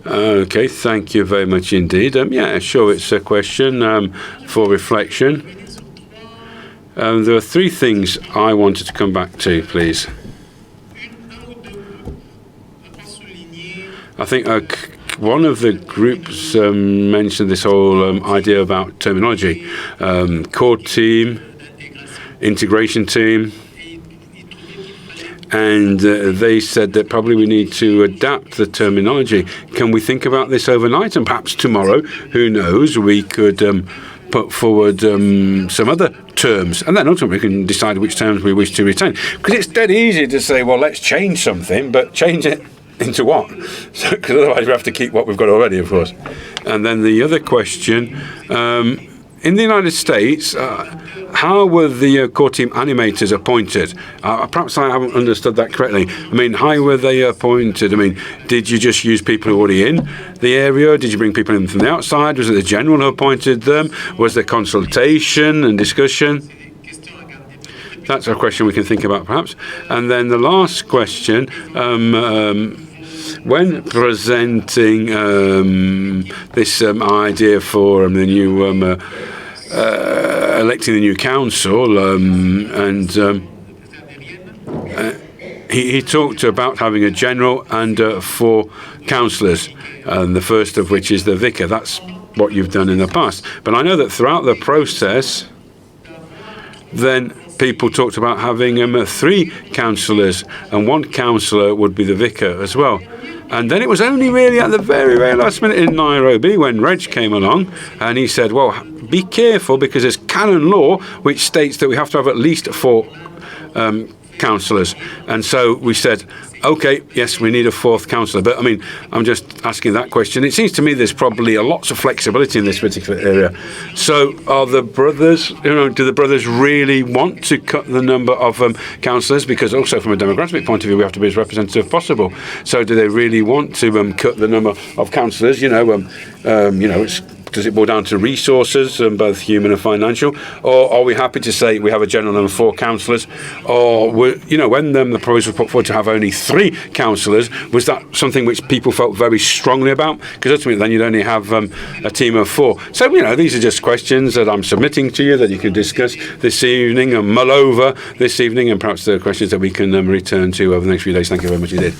[SPEAKER 11] Okay, thank you very much indeed. Yeah, sure, it's a question for reflection. There are three things I wanted to come back to, please. I think one of the groups mentioned this whole idea about terminology. Core team, integration team. And they said that probably we need to adapt the terminology. Can we think about this overnight? And perhaps tomorrow, who knows, we could put forward some other terms, and then ultimately we can decide which terms we wish to retain. Because it's dead easy to say, well, let's change something, but change it into what? Because otherwise we have to keep what we've got already, of course. And then the other question, in the United States, how were the core team animators appointed? Perhaps I haven't understood that correctly. I mean, how were they appointed? I mean, did you just use people who were already in the area? Did you bring people in from the outside? Was it the general who appointed them? Was there consultation and discussion? That's a question we can think about, perhaps. And then the last question, when presenting this idea for the new electing the new council, he talked about having a general and 4 councillors, and the first of which is the vicar. That's what you've done in the past. But I know that throughout the process, then people talked about having 3 councillors, and 1 councillor would be the vicar as well. And then it was only really at the very, very last minute in Nairobi when Reg came along and he said, well, be careful because there's canon law which states that we have to have at least 4 councillors. And so we said, okay, yes, we need a 4th councillor. But I mean, I'm just asking that question. It seems to me there's probably lots of flexibility in this particular area. So are the brothers, do the brothers really want to cut the number of councillors? Because also from a demographic point of view, we have to be as representative as possible. So do they really want to cut the number of councillors? Does it boil down to resources, both human and financial? Or are we happy to say we have a general and 4 councillors? Or, when the proposal was put forward to have only 3 councillors, was that something which people felt very strongly about? Because ultimately then you'd only have a team of 4. So, these are just questions that I'm submitting to you that you can discuss this evening and mull over this evening, and perhaps the questions that we can return to over the next few days. Thank you very much indeed.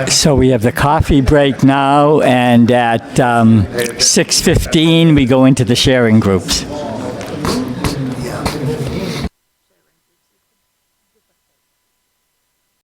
[SPEAKER 12] So we have the coffee break now, and at 6:15 we go into the sharing groups.